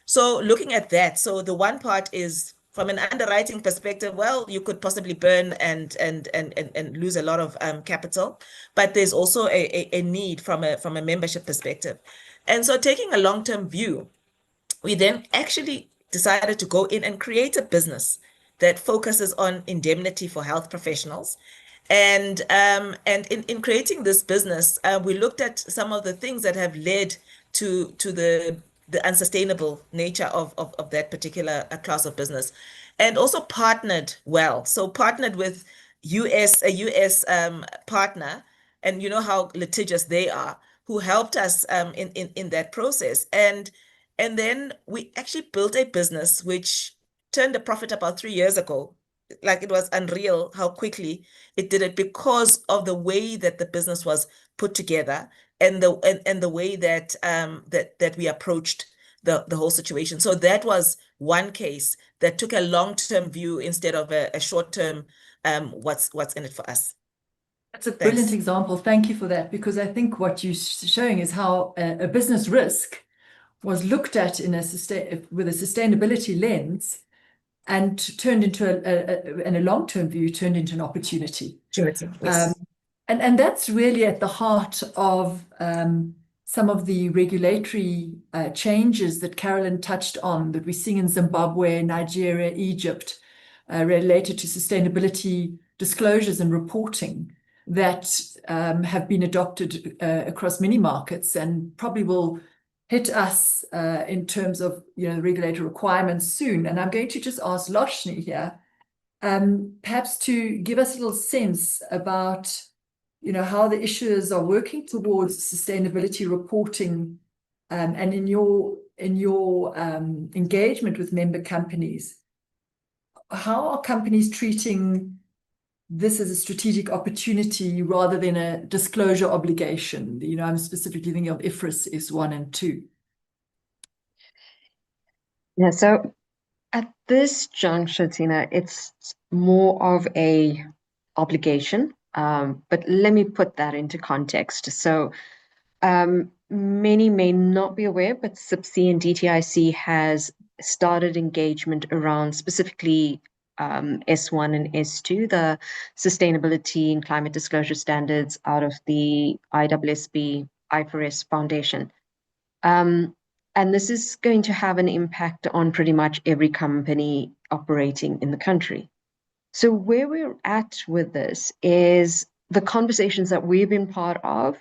S4: So looking at that, so the one part is from an underwriting perspective, well, you could possibly burn and lose a lot of capital, but there's also a need from a membership perspective. And so taking a long-term view, we then actually decided to go in and create a business that focuses on indemnity for health professionals. And in creating this business, we looked at some of the things that have led to the unsustainable nature of that particular class of business, and also partnered well. So partnered with a US partner, and you know how litigious they are, who helped us in that process. And then we actually built a business which turned a profit about 3 years ago. Like, it was unreal how quickly it did it because of the way that the business was put together and the way that that we approached the whole situation. So that was one case that took a long-term view instead of a short-term what's in it for us.
S1: That's a brilliant example. Thank you for that, because I think what you're showing is how a business risk was looked at with a sustainability lens and turned into a long-term view, turned into an opportunity.
S4: Sure. Yes.
S1: And that's really at the heart of some of the regulatory changes that Carolyn touched on, that we're seeing in Zimbabwe, Nigeria, Egypt, related to sustainability disclosures and reporting that have been adopted across many markets and probably will hit us in terms of the regulatory requirements soon. And I'm going to just ask Loshni here, perhaps to give us a little sense about how the issuers are working towards sustainability reporting, and in your engagement with member companies, how are companies treating this as a strategic opportunity rather than a disclosure obligation? I'm specifically thinking of IFRS S1 and 2.
S3: Yeah, so at this juncture, Tina, it's more of a obligation, but let me put that into context. So many may not be aware, but SIPC and DTIC has started engagement around specifically S1 and S2, the Sustainability and Climate Disclosure Standards out of the ISSB IFRS Foundation. And this is going to have an impact on pretty much every company operating in the country. So where we're at with this is the conversations that we've been part of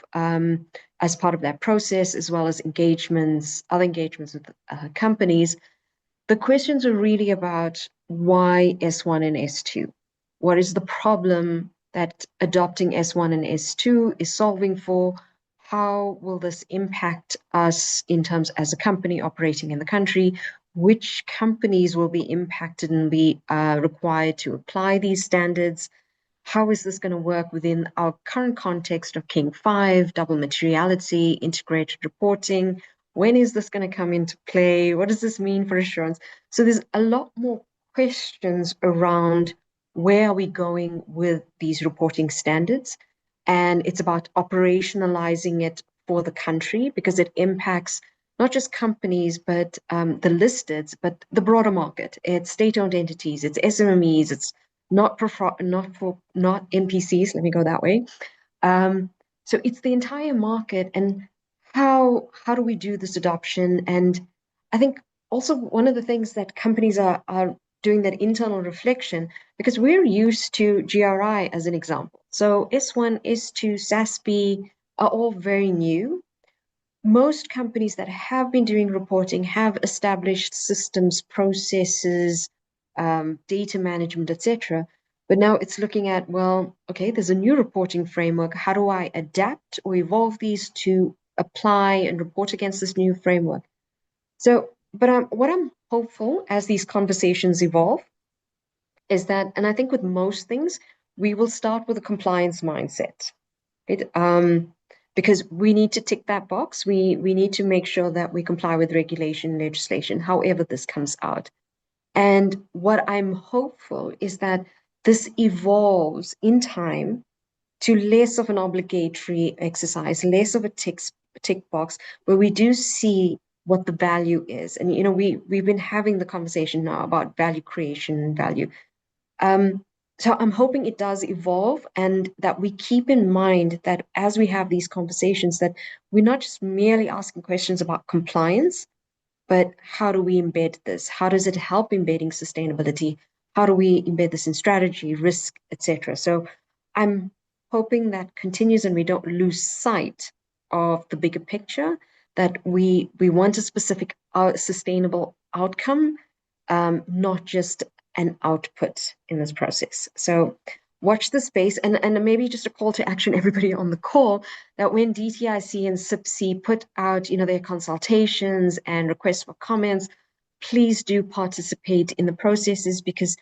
S3: as part of that process, as well as other engagements with companies, the questions are really about why S1 and S2? What is the problem that adopting S1 and S2 is solving for? How will this impact us in terms as a company operating in the country? Which companies will be impacted and be required to apply these standards? How is this going to work within our current context of King 5, double materiality, integrated reporting? When is this going to come into play? What does this mean for assurance? So there's a lot more questions around where are we going with these reporting standards? And it's about operationalizing it for the country because it impacts not just companies, but the listeds, but the broader market. It's state-owned entities, it's SMEs, it's not NPCs, let me go that way. So it's the entire market, and how do we do this adoption? And I think also one of the things that companies are doing that internal reflection, because we're used to GRI as an example. So S1, S2, SASB are all very new. Most companies that have been doing reporting have established systems, processes, data management, etc. But now it's looking at, well, okay, there's a new reporting framework. How do I adapt or evolve these to apply and report against this new framework? So, but what I'm hopeful as these conversations evolve is that, and I think with most things, we will start with a compliance mindset, right? Because we need to tick that box. We need to make sure that we comply with regulation, legislation, however this comes out. And what I'm hopeful is that this evolves in time to less of an obligatory exercise, less of a tick box, where we do see what the value is. And, you know, we've been having the conversation now about value creation and value. So I'm hoping it does evolve and that we keep in mind that as we have these conversations, that we're not just merely asking questions about compliance, but how do we embed this? How does it help embedding sustainability? How do we embed this in strategy, risk, etc.? So I'm hoping that continues and we don't lose sight of the bigger picture, that we want a specific sustainable outcome, not just an output in this process. So watch the space, and maybe just a call to action, everybody on the call, that when DTIC and CIPC put out, their consultations and requests for comments, please do participate in the processes, because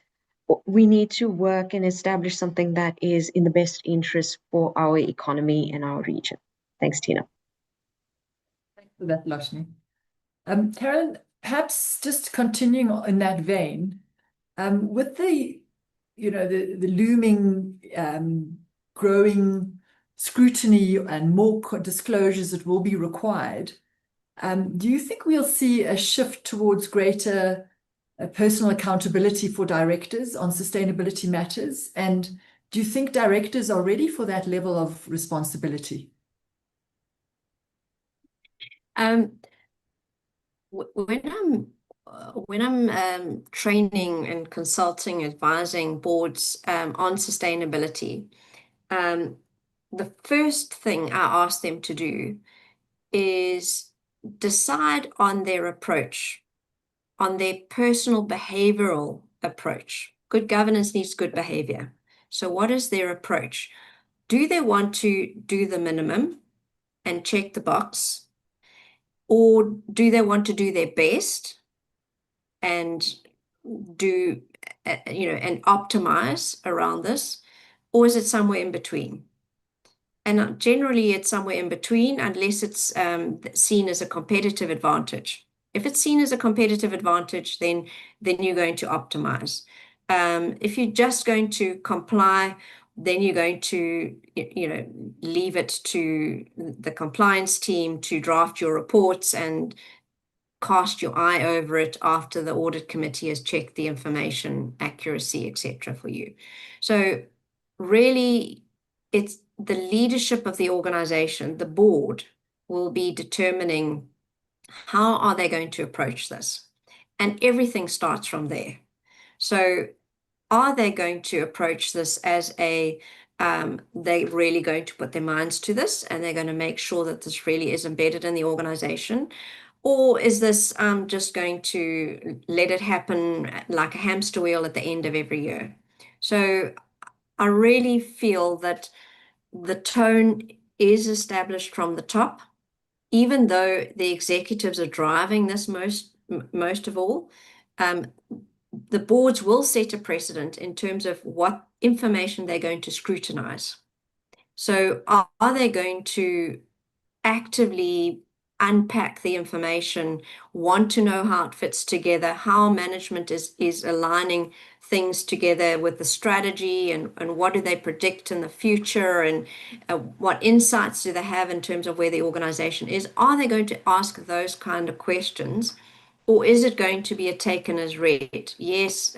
S3: we need to work and establish something that is in the best interest for our economy and our region. Thanks, Tina.
S1: Thanks for that, Loshni. Carolyn, perhaps just continuing in that vein, with the looming growing scrutiny and more disclosures that will be required, do you think we'll see a shift towards greater personal accountability for directors on sustainability matters? And do you think directors are ready for that level of responsibility?
S2: When I'm training and consulting, advising boards on sustainability, the first thing I ask them to do is decide on their approach, on their personal behavioral approach. Good governance needs good behavior. So what is their approach? Do they want to do the minimum and check the box? Or do they want to do their best and do, and optimize around this? Or is it somewhere in between? And generally it's somewhere in between, unless it's seen as a competitive advantage. If it's seen as a competitive advantage, then you're going to optimize. If you're just going to comply, then you're going to, leave it to the compliance team to draft your reports and cast your eye over it after the audit committee has checked the information accuracy, etc. for you. So really, it's the leadership of the organization, the board, will be determining how are they going to approach this. And everything starts from there. So are they going to approach this as a they're really going to put their minds to this and they're going to make sure that this really is embedded in the organization? Or is this just going to let it happen like a hamster wheel at the end of every year? So I really feel that the tone is established from the top, even though the executives are driving this most of all. The boards will set a precedent in terms of what information they're going to scrutinize. So are they going to actively unpack the information, want to know how it fits together, how management is aligning things together with the strategy, and what do they predict in the future, and what insights do they have in terms of where the organization is? Are they going to ask those kind of questions, or is it going to be a taken as read? Yes,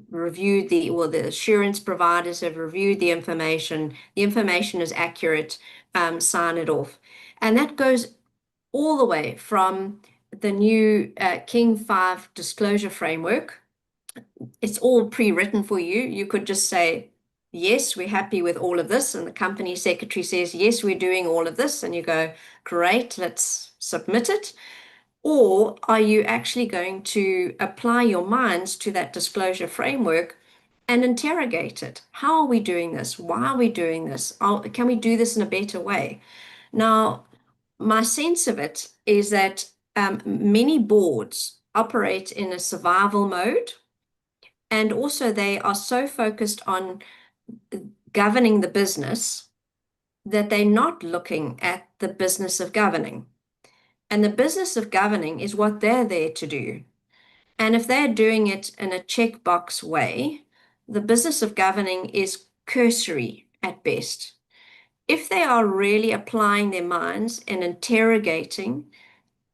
S2: reviewed the assurance providers have reviewed the information is accurate, sign it off. And that goes all the way from the new King 5 disclosure framework. It's all pre-written for you. You could just say, yes, we're happy with all of this, and the company secretary says, yes, we're doing all of this, and you go, great, let's submit it. Or are you actually going to apply your minds to that disclosure framework and interrogate it? How are we doing this? Why are we doing this? Can we do this in a better way? Now, my sense of it is that many boards operate in a survival mode, and also they are so focused on governing the business that they're not looking at the business of governing. And the business of governing is what they're there to do. And if they're doing it in a checkbox way, the business of governing is cursory at best. If they are really applying their minds and interrogating,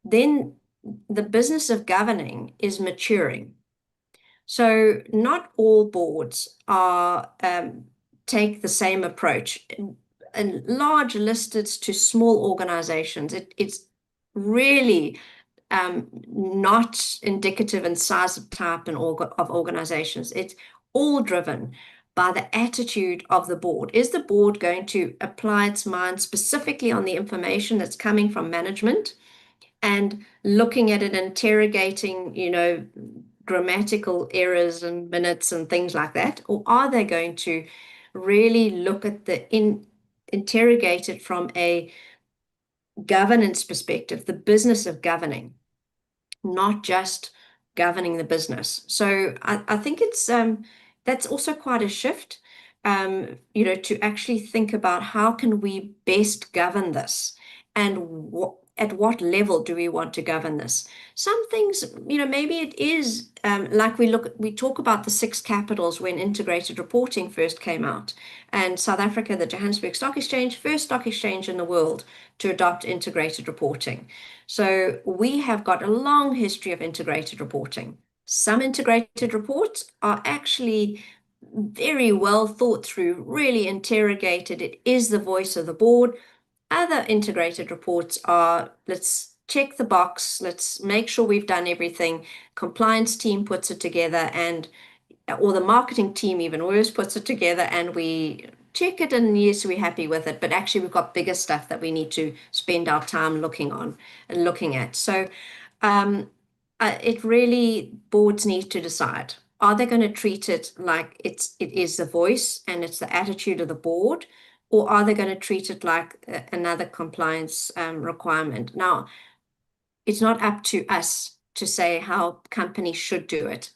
S2: then the business of governing is maturing. So not all boards are take the same approach. And large listed to small organizations, it's really not indicative in size of type and of organizations. It's all driven by the attitude of the board. Is the board going to apply its mind specifically on the information that's coming from management and looking at it, interrogating, grammatical errors and minutes and things like that? Or are they going to really look at interrogate it from a governance perspective, the business of governing, not just governing the business? So I think it's that's also quite a shift, to actually think about how can we best govern this, and at what level do we want to govern this? Some things, maybe it is like we talk about the 6 capitals when integrated reporting first came out, and South Africa, the Johannesburg Stock Exchange, first stock exchange in the world to adopt integrated reporting. So we have got a long history of integrated reporting. Some integrated reports are actually very well thought through, really interrogated. It is the voice of the board. Other integrated reports are, let's check the box, let's make sure we've done everything. Compliance team puts it together, or the marketing team even worse puts it together, and we check it, and yes, we're happy with it, but actually we've got bigger stuff that we need to spend our time looking at. So it really, boards need to decide, are they going to treat it like it is the voice and it's the attitude of the board, or are they going to treat it like another compliance requirement? Now, it's not up to us to say how companies should do it.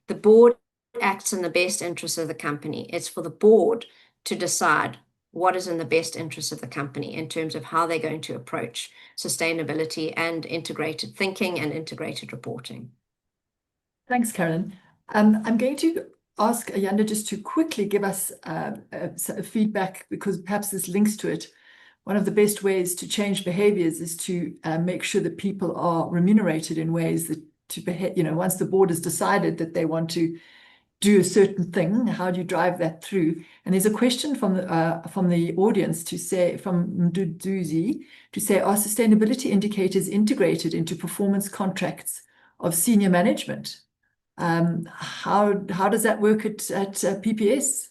S2: The board acts in the best interest of the company. It's for the board to decide what is in the best interest of the company in terms of how they're going to approach sustainability and integrated thinking and integrated reporting.
S1: Thanks, Carolyn. I'm going to ask Ayanda just to quickly give us feedback, because perhaps this links to it. One of the best ways to change behaviors is to make sure that people are remunerated in ways that to behave, once the board has decided that they want to do a certain thing, how do you drive that through? And there's a question from the audience from Mduduzi to say, are sustainability indicators integrated into performance contracts of senior management? How does that work at PPS?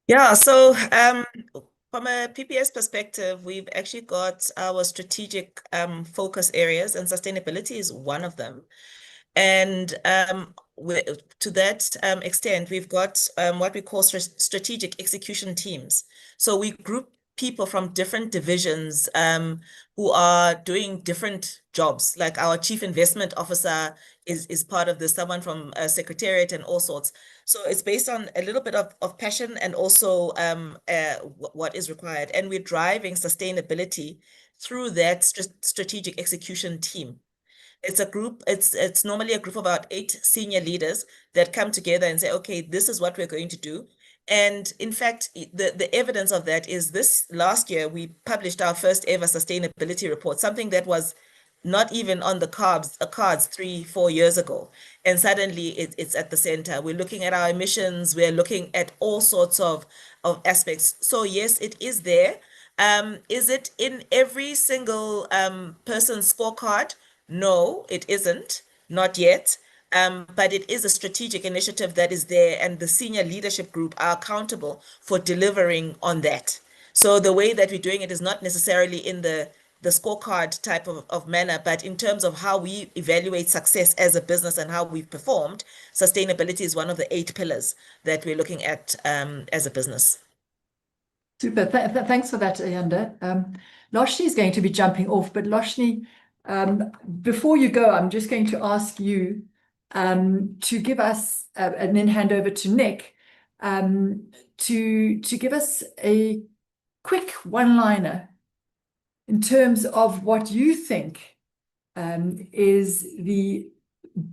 S4: Yeah, so from a PPS perspective, we've actually got our strategic focus areas, and sustainability is one of them. And to that extent, we've got what we call strategic execution teams. So we group people from different divisions who are doing different jobs. Like our chief investment officer is part of this, someone from secretariat and all sorts. So it's based on a little bit of passion and also what is required. And we're driving sustainability through that strategic execution team. It's a group, it's normally a group of about 8 senior leaders that come together and say, okay, this is what we're going to do. And in fact, the evidence of that is this last year, we published our first ever sustainability report, something that was not even on the cards 3, 4 years ago. And suddenly it's at the center. We're looking at our emissions, we're looking at all sorts of aspects. So yes, it is there. Is it in every single person's scorecard? No, it isn't, not yet. But it is a strategic initiative that is there, and the senior leadership group are accountable for delivering on that. So the way that we're doing it is not necessarily in the scorecard type of manner, but in terms of how we evaluate success as a business and how we've performed, sustainability is one of the 8 pillars that we're looking at as a business.
S1: Super. Thanks for that, Ayanda. Loshni is going to be jumping off, but Loshni, before you go, I'm just going to ask you to give us, and then hand over to Nick, to give us a quick one-liner in terms of what you think is the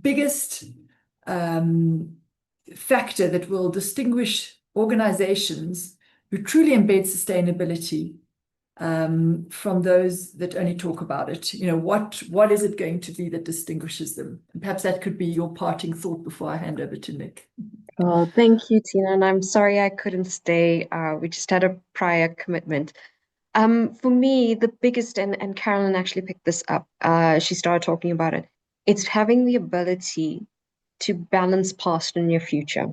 S1: biggest factor that will distinguish organizations who truly embed sustainability from those that only talk about it. You know, what is it going to be that distinguishes them? And perhaps that could be your parting thought before I hand over to Nick.
S3: Oh, thank you, Tina. And I'm sorry I couldn't stay. We just had a prior commitment. For me, the biggest, and Carolyn actually picked this up, she started talking about it. It's having the ability to balance past and your future.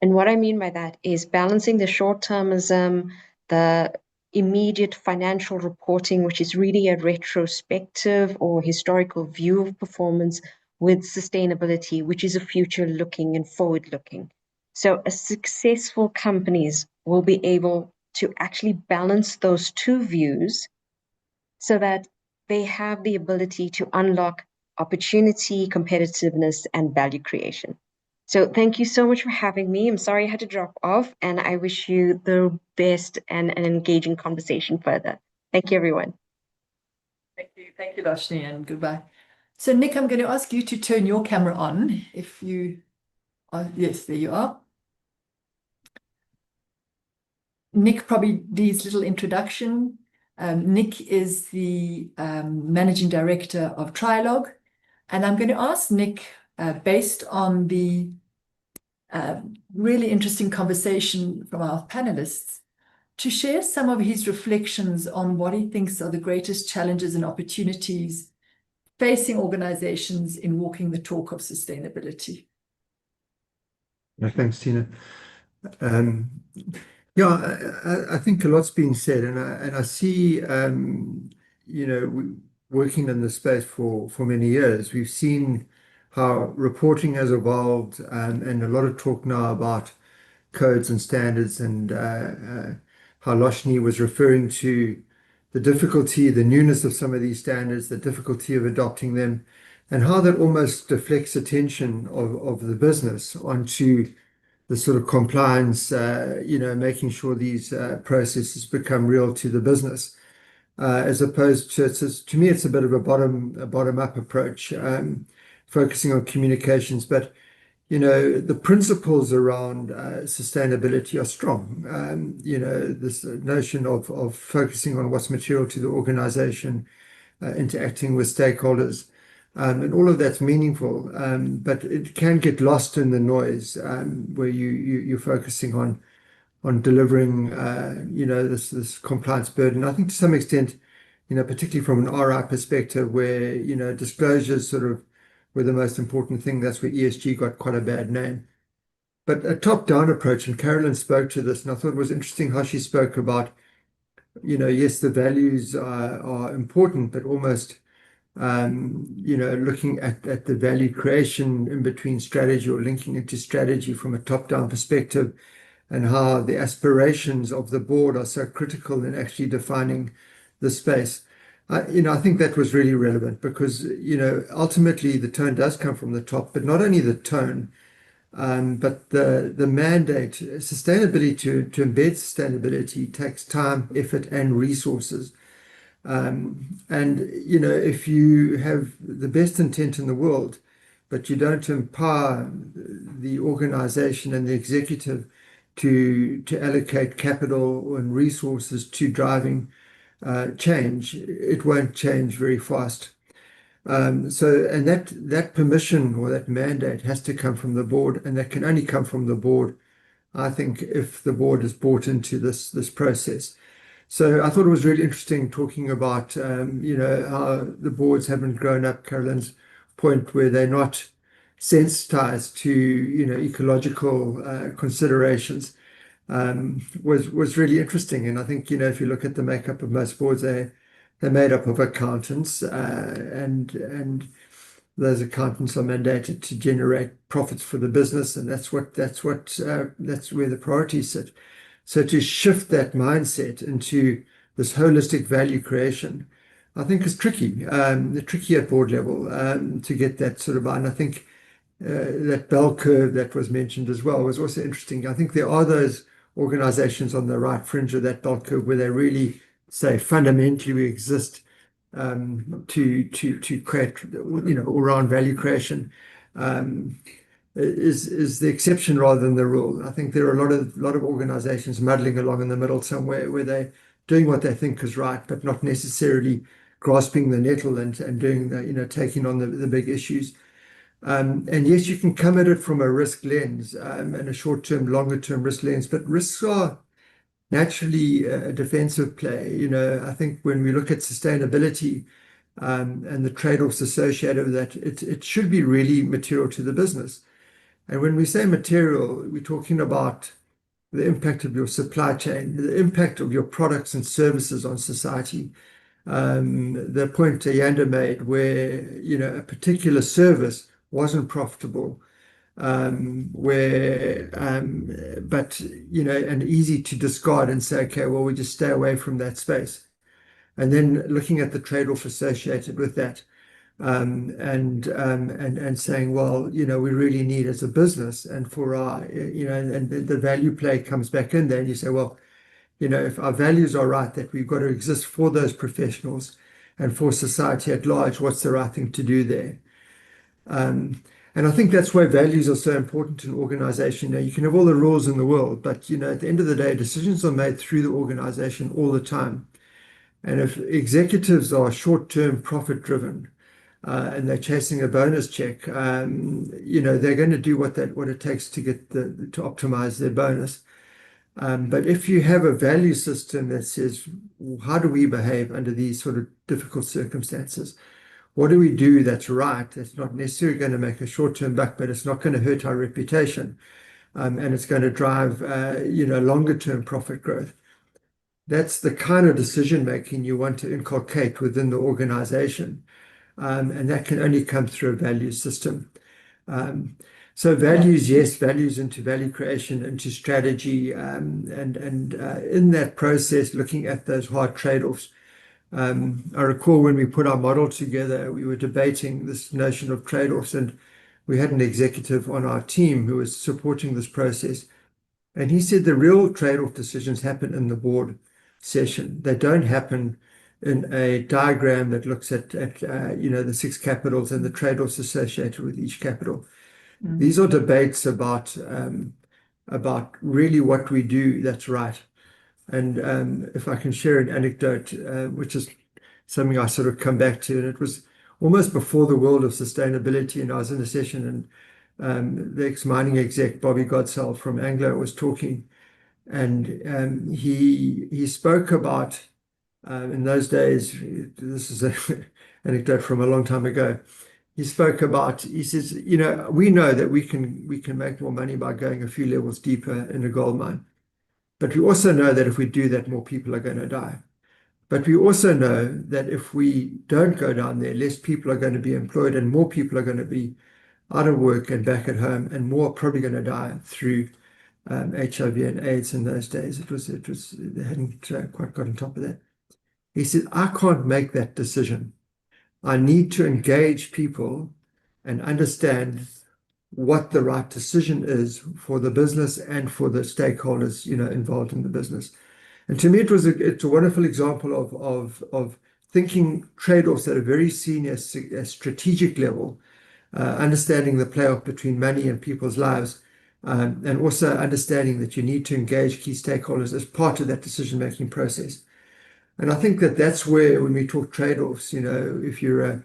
S3: And what I mean by that is balancing the short-termism, the immediate financial reporting, which is really a retrospective or historical view of performance, with sustainability, which is a future-looking and forward-looking. So successful companies will be able to actually balance those two views so that they have the ability to unlock opportunity, competitiveness, and value creation. So thank you so much for having me. I'm sorry I had to drop off, and I wish you the best and an engaging conversation further. Thank you, everyone.
S1: Thank you, Loshni, and goodbye. So Nick, I'm going to ask you to turn your camera on if you are, yes, there you are. Nick probably needs a little introduction. Nick is the Managing Director of Trialogue, and I'm going to ask Nick, based on the really interesting conversation from our panelists, to share some of his reflections on what he thinks are the greatest challenges and opportunities facing organizations in walking the talk of sustainability.
S5: Thanks, Tina. Yeah, I think a lot's been said, and I see, you know, working in this space for many years, we've seen how reporting has evolved, and a lot of talk now about codes and standards, and how Loshni was referring to the difficulty, the newness of some of these standards, the difficulty of adopting them, and how that almost deflects attention of the business onto the sort of compliance, you know, making sure these processes become real to the business, as opposed to me, it's a bit of a bottom-up approach, focusing on communications. But you know, the principles around sustainability are strong. You know, this notion of focusing on what's material to the organization, interacting with stakeholders, and all of that's meaningful, but it can get lost in the noise, where you're focusing on delivering, you know, this compliance burden. I think to some extent, you know, particularly from an RI perspective, where you know disclosures sort of were the most important thing. That's where ESG got quite a bad name. but a top-down approach. And Carolyn spoke to this, and I thought it was interesting how she spoke about, yes, the values are important, but almost looking at the value creation in between strategy, or linking it to strategy from a top-down perspective, and how the aspirations of the board are so critical in actually defining the space. I think that was really relevant because, ultimately the tone does come from the top, but not only the tone, but the mandate. Sustainability, to embed sustainability takes time, effort, and resources. If you have the best intent in the world, but you don't empower the organization and the executive to allocate capital and resources to driving change, it won't change very fast. And that permission or that mandate has to come from the board, and that can only come from the board, I think, if the board is bought into this process. So I thought it was really interesting talking about, how the boards haven't grown up. Carolyn's point where they're not sensitized to, ecological considerations was really interesting. And I think, if you look at the makeup of most boards, they're made up of accountants, and those accountants are mandated to generate profits for the business, and that's where the priorities sit. So to shift that mindset into this holistic value creation, I think is tricky. Tricky at board level to get that sort of. And I think that bell curve that was mentioned as well was also interesting. I think there are those organizations on the right fringe of that bell curve where they really say fundamentally we exist to create, all around value creation. Is the exception rather than the rule. I think there are a lot of organizations muddling along in the middle somewhere where they're doing what they think is right, but not necessarily grasping the nettle and doing taking on the big issues. And yes, you can come at it from a risk lens and a short-term, longer-term risk lens, but risks are naturally a defensive play. I think when we look at sustainability and the trade-offs associated with that, it should be really material to the business. And when we say material, we're talking about the impact of your supply chain, the impact of your products and services on society. The point Ayanda made where, a particular service wasn't profitable, and easy to discard and say, okay, well, we just stay away from that space. And then looking at the trade-off associated with that. And saying, well, we really need as a business and for our, and the value play comes back in there, and you say, well, if our values are right, that we've got to exist for those professionals and for society at large, what's the right thing to do there? And I think that's why values are so important in organization. You can have all the rules in the world, but at the end of the day, decisions are made through the organization all the time. And if executives are short-term profit driven, and they're chasing a bonus check, they're going to do what it takes to to optimize their bonus. But if you have a value system that says, well, how do we behave under these sort of difficult circumstances? What do we do that's right? That's not necessarily going to make a short-term buck, but it's not going to hurt our reputation, and it's going to drive, longer-term profit growth. That's the kind of decision making you want to inculcate within the organization. And that can only come through a value system. So values, yes, values into value creation, into strategy, and in that process, looking at those hard trade-offs. I recall when we put our model together, we were debating this notion of trade-offs, and we had an executive on our team who was supporting this process. And he said the real trade-off decisions happen in the board session. They don't happen in a diagram that looks at the 6 capitals and the trade-offs associated with each capital. Mm-hmm. These are debates about really what we do that's right. And if I can share an anecdote, which is something I sort of come back to, and it was almost before the world of sustainability, and I was in a session, and the ex-mining exec, Bobby Godsell from Anglo, was talking, and he spoke about, in those days, this is an anecdote from a long time ago, he spoke about, he says, you know, we know that we can make more money by going a few levels deeper in a gold mine. But we also know that if we do that, more people are going to die. But we also know that if we don't go down there, less people are going to be employed and more people are going to be out of work and back at home, and more are probably going to die through HIV and AIDS in those days. They hadn't quite got on top of that. He said, I can't make that decision. I need to engage people and understand what the right decision is for the business and for the stakeholders, you know, involved in the business. And to me, it's a wonderful example of thinking trade-offs at a very senior strategic level, understanding the play-off between money and people's lives, and also understanding that you need to engage key stakeholders as part of that decision-making process. And I think that that's where, when we talk trade-offs, you know, if you're a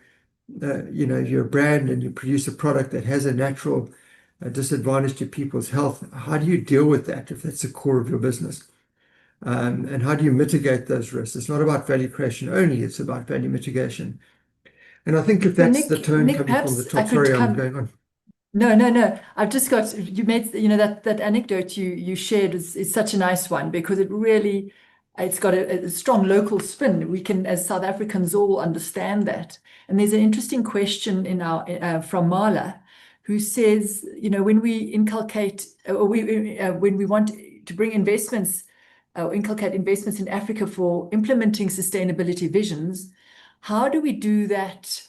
S5: brand and you produce a product that has a natural disadvantage to people's health, how do you deal with that if that's the core of your business? And how do you mitigate those risks? It's not about value creation only, it's about value mitigation. And I think if that's the tone
S1: Nick,
S5: coming from the top,
S1: perhaps I could
S5: sorry, I'm
S1: come.
S5: going on.
S1: No. I've just got, you made, you know, that anecdote you shared is such a nice one, because it really, it's got a strong local spin. We can, as South Africans, all understand that. And there's an interesting question in our from Marla, who says, you know, when we inculcate, or when we want to bring investments, inculcate investments in Africa for implementing sustainability visions, how do we do that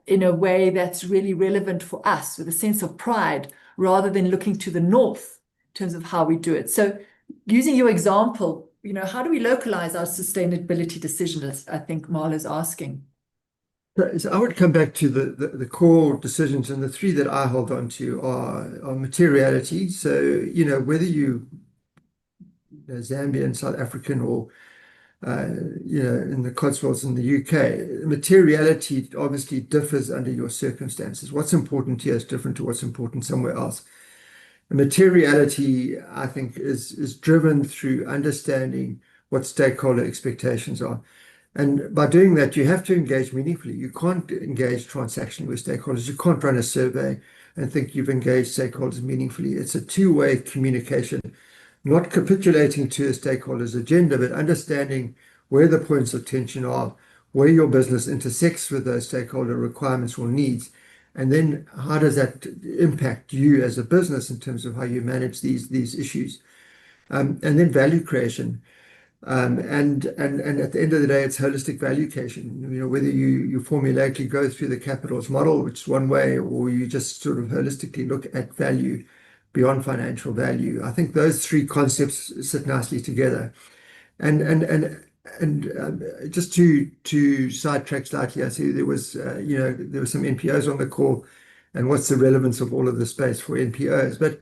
S1: in a way that's really relevant for us, with a sense of pride, rather than looking to the north in terms of how we do it? So using your example, you know, how do we localize our sustainability decisions? I think Marla's asking.
S5: So I would come back to the core decisions, and the three that I hold on to are materiality. So, you know, whether you Zambian, South African, or you know, in the Cotswolds in the UK, materiality obviously differs under your circumstances. What's important here is different to what's important somewhere else. And materiality, I think, is driven through understanding what stakeholder expectations are. And by doing that, you have to engage meaningfully. You can't engage transactionally with stakeholders. You can't run a survey and think you've engaged stakeholders meaningfully. It's a two-way communication, not capitulating to a stakeholder's agenda, but understanding where the points of tension are, where your business intersects with those stakeholder requirements or needs, and then how does that impact you as a business in terms of how you manage these issues. And then value creation. And at the end of the day, it's holistic value creation. You know, whether you formulaically go through the capitals model, which is one way, or you just sort of holistically look at value beyond financial value. I think those three concepts sit nicely together. And just to sidetrack slightly, I see there was some NPOs on the call, and what's the relevance of all of the space for NPOs? But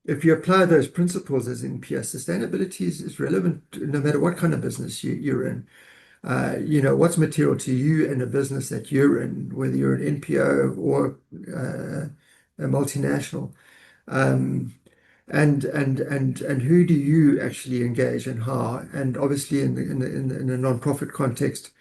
S5: if you apply those principles as NPS, sustainability is relevant no matter what kind of business you're in. You know, what's material to you in a business that you're in, whether you're an NPO or a multinational. And who do you actually engage and how? And obviously in a non-profit context,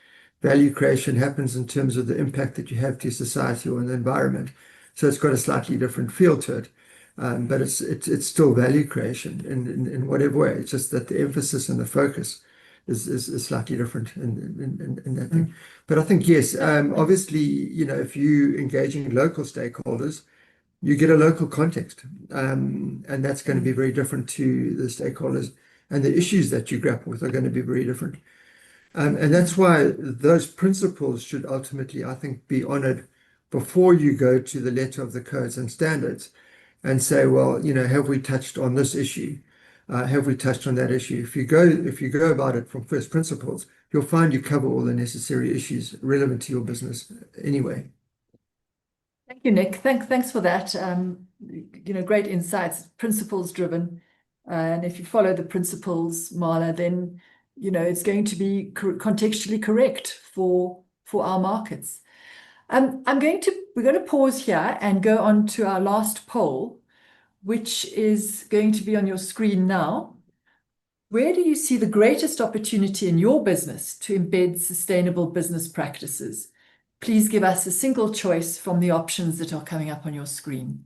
S5: value creation happens in terms of the impact that you have to society or in the environment. So it's got a slightly different feel to it. But it's still value creation in whatever way. It's just that the emphasis and the focus is slightly different in that thing. But I think, yes, obviously, you know, if you engaging local stakeholders, you get a local context, and that's going to be very different to the stakeholders, and the issues that you grapple with are going to be very different. And that's why those principles should ultimately, I think, be honored before you go to the letter of the codes and standards and say, well, you know, have we touched on this issue? Have we touched on that issue? If you go about it from first principles, you'll find you cover all the necessary issues relevant to your business anyway.
S1: Thank you, Nick. Thanks for that. You know, great insights, principles driven. And if you follow the principles, Marla, then, you know, it's going to be contextually correct for our markets. We're going to pause here and go on to our last poll, which is going to be on your screen now. Where do you see the greatest opportunity in your business to embed sustainable business practices? please give us a single choice from the options that are coming up on your screen.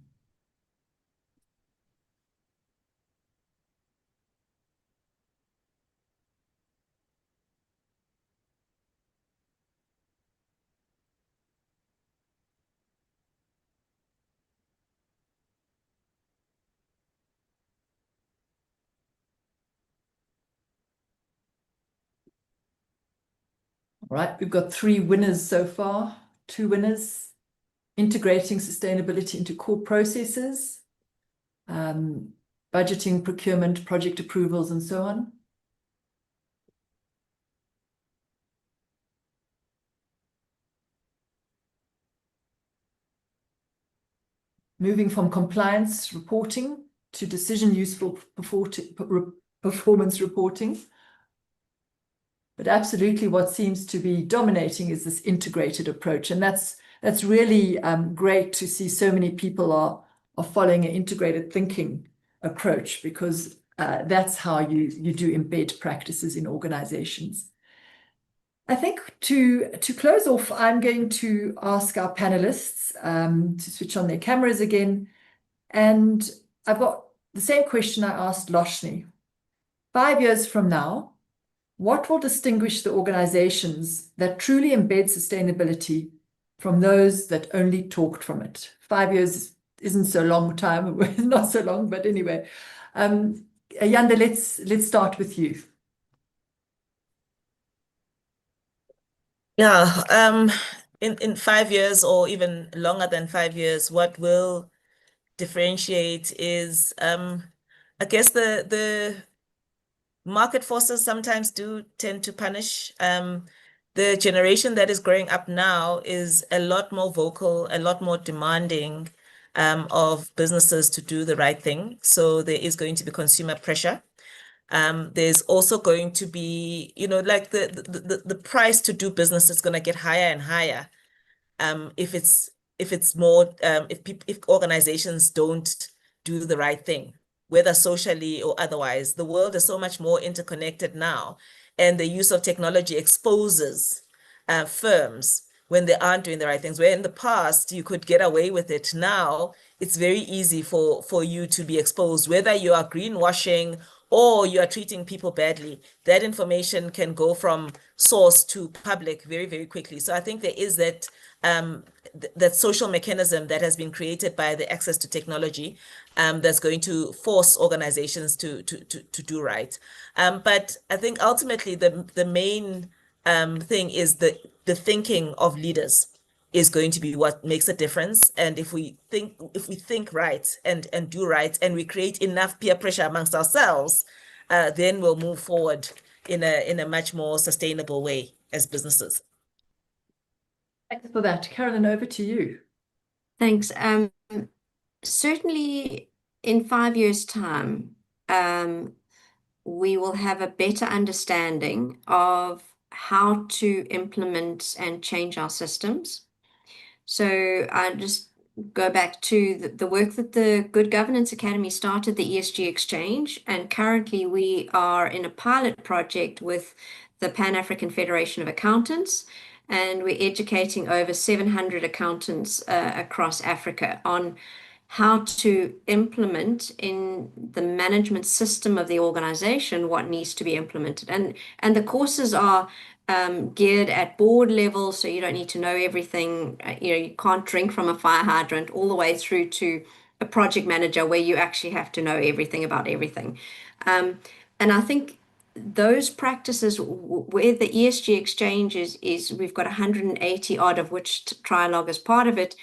S1: All right, we've got 3 winners so far, 2 winners: integrating sustainability into core processes, budgeting, procurement, project approvals, and so on. Moving from compliance reporting to decision useful performance reporting. But absolutely what seems to be dominating is this integrated approach. And that's really great to see so many people are following an integrated thinking approach, because that's how you do embed practices in organizations. I think to close off, I'm going to ask our panelists to switch on their cameras again. And I've got the same question I asked Loshni. 5 years from now, what will distinguish the organizations that truly embed sustainability from those that only talked from it? 5 years isn't so long time, not so long, but anyway. Yanda, let's start with you.
S4: Yeah, in 5 years or even longer than 5 years, what will differentiate is, I guess the market forces sometimes do tend to punish. The generation that is growing up now is a lot more vocal, a lot more demanding of businesses to do the right thing. So there is going to be consumer pressure. There's also going to be, like the price to do business is going to get higher and higher. If it's more if organizations don't do the right thing, whether socially or otherwise. The world is so much more interconnected now, and the use of technology exposes firms when they aren't doing the right things. Where in the past you could get away with it, now it's very easy for you to be exposed, whether you are greenwashing or you are treating people badly. That information can go from source to public very, very quickly. So I think there is that that social mechanism that has been created by the access to technology that's going to force organizations to do right. But I think ultimately the main thing is the thinking of leaders is going to be what makes a difference. And if we think right and do right, and we create enough peer pressure amongst ourselves, then we'll move forward in a much more sustainable way as businesses.
S1: Thanks for that. Carolyn, over to you.
S2: Thanks. Certainly in 5 years' time, we will have a better understanding of how to implement and change our systems. So I just go back to the work that the Good Governance Academy started, the ESG Exchange, and currently we are in a pilot project with the Pan-African Federation of Accountants, and we're educating over 700 accountants across Africa on how to implement in the management system of the organization what needs to be implemented. And the courses are geared at board level, so you don't need to know everything. You can't drink from a fire hydrant, all the way through to a project manager where you actually have to know everything about everything. And I think those practices where the ESG exchange is we've got 180 odd, of which Trialogue is part of it,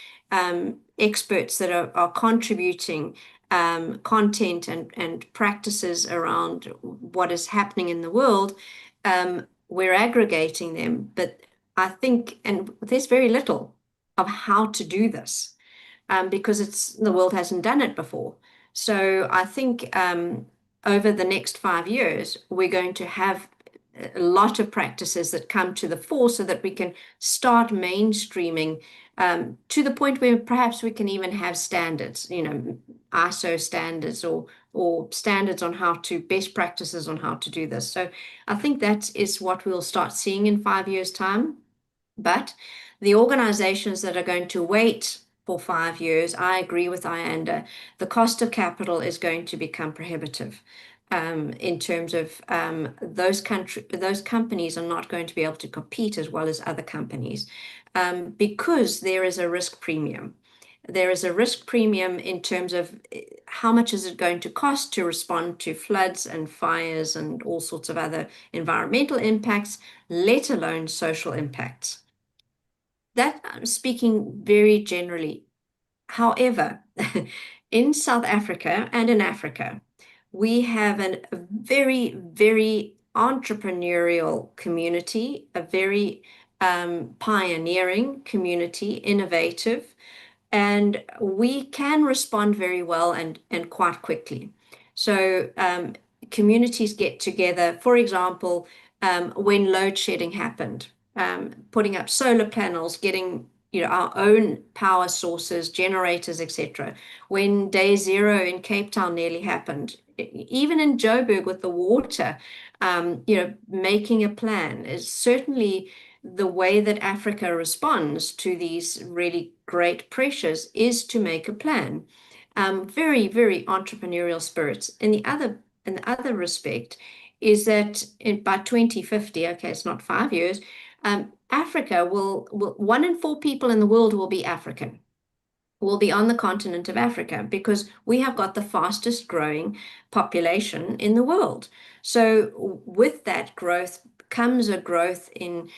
S2: experts that are contributing content and practices around what is happening in the world. We're aggregating them, but I think, and there's very little of how to do this because the world hasn't done it before. So I think over the next 5 years, we're going to have a lot of practices that come to the fore so that we can start mainstreaming to the point where perhaps we can even have standards, ISO standards or standards on best practices on how to do this. So I think that is what we'll start seeing in 5 years' time. But The organizations that are going to wait for 5 years, I agree with Ayanda, the cost of capital is going to become prohibitive. In terms of those companies are not going to be able to compete as well as other companies, because there is a risk premium. There is a risk premium in terms of how much is it going to cost to respond to floods and fires and all sorts of other environmental impacts, let alone social impacts. That I'm speaking very generally. However, in South Africa and in Africa, we have a very, very entrepreneurial community, a very pioneering community, innovative, and we can respond very well and quite quickly. So communities get together, for example, when load shedding happened, putting up solar panels, getting our own power sources, generators, etc. When day zero in Cape Town nearly happened, even in Joburg with the water, making a plan is certainly the way that Africa responds to these really great pressures is to make a plan. Very, very entrepreneurial spirits. And the other respect is that by 2050, okay, it's not 5 years, Africa will 1 in 4 people in the world will be African, will be on the continent of Africa, because we have got the fastest growing population in the world. So with that growth comes a growth in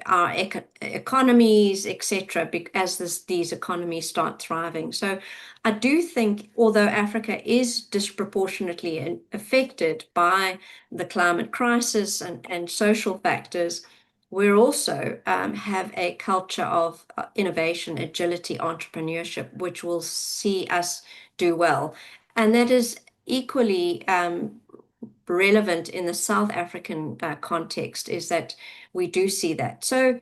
S2: our economies, etc., as these economies start thriving. So I do think, although Africa is disproportionately affected by the climate crisis and social factors, we also have a culture of innovation, agility, entrepreneurship, which will see us do well. And that is equally relevant in the South African context, is that we do see that. So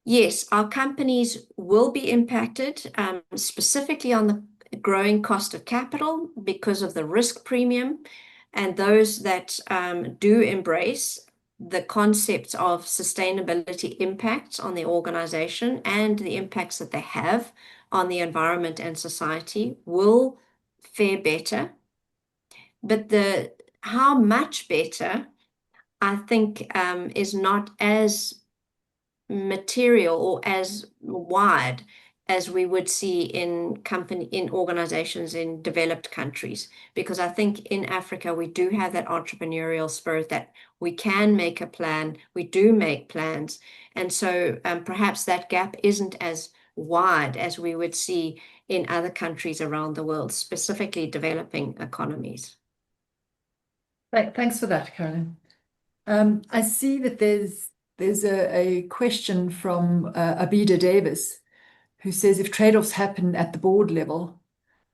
S2: yes, our companies will be impacted, specifically on the growing cost of capital because of the risk premium, and those that do embrace the concepts of sustainability impacts on the organization and the impacts that they have on the environment and society will fare better. But how much better, I think, is not as material or as wide as we would see in organizations in developed countries, because I think in Africa we do have that entrepreneurial spirit that we can make a plan, we do make plans, and so perhaps that gap isn't as wide as we would see in other countries around the world, specifically developing economies.
S1: Thanks for that, Carolyn. I see that there's a question from Abida Davis, who says, if trade-offs happen at the board level,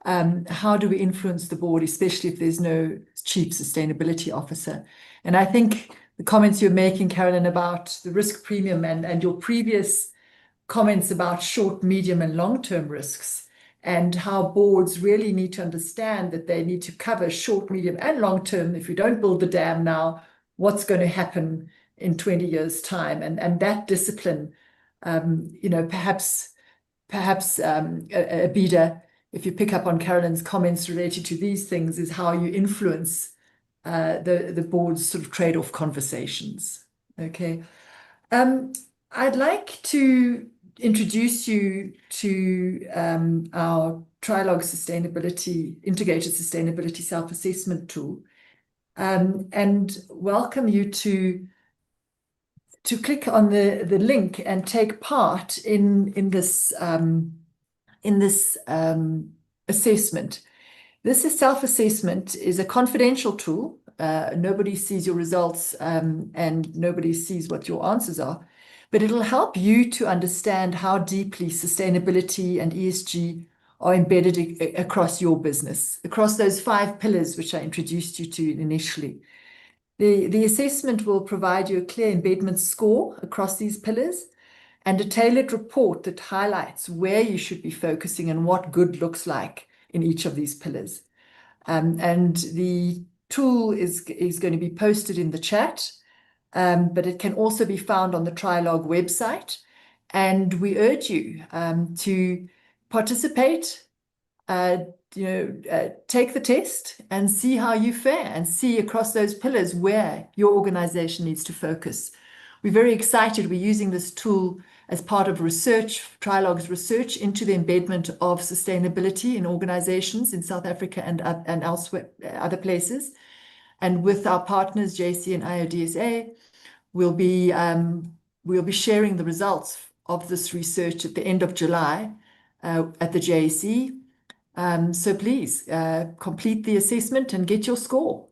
S1: how do we influence the board, especially if there's no chief sustainability officer? And I think the comments you're making, Carolyn, about the risk premium and your previous comments about short, medium, and long-term risks, and how boards really need to understand that they need to cover short, medium, and long-term. If we don't build the dam now, what's going to happen in 20 years' time? And that discipline, perhaps Abida, if you pick up on Carolyn's comments related to these things, is how you influence the board's sort of trade-off conversations. Okay. I'd like to introduce you to our Trialogue integrated sustainability self-assessment tool, and welcome you to click on the link and take part in this assessment. This self-assessment is a confidential tool. Nobody sees your results and nobody sees what your answers are, but it'll help you to understand how deeply sustainability and ESG are embedded across your business, across those 5 pillars which I introduced you to initially. The assessment will provide you a clear embedment score across these pillars and a tailored report that highlights where you should be focusing and what good looks like in each of these pillars. And the tool is going to be posted in the chat. but it can also be found on the Trialogue website. And we urge you to participate, take the test and see how you fare and see across those pillars where your organization needs to focus. We're very excited. We're using this tool as part of research, Trialogue's research into the embedment of sustainability in organizations in South Africa and elsewhere, other places. And with our partners, JC and IODSA, we'll be sharing the results of this research at the end of July at the JSE. So please complete the assessment and get your score.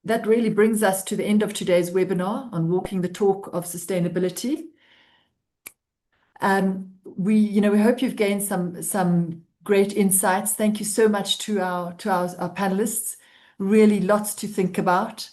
S1: That really brings us to the end of today's webinar on walking the talk of sustainability. We hope you've gained some great insights. Thank you so much to our panelists. Really lots to think about,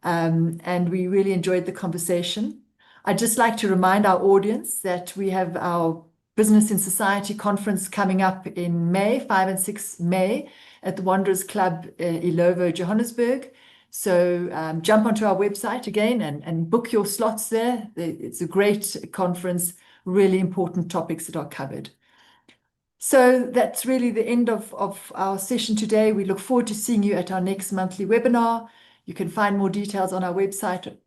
S1: and we really enjoyed the conversation. I'd just like to remind our audience that we have our Business in Society conference coming up in May, 5 and 6 May, at the Wanderers Club, Ilovo, Johannesburg. So jump onto our website again and book your slots there. It's a great conference, really important topics that are covered. So that's really the end of our session today. We look forward to seeing you at our next monthly webinar. You can find more details on our website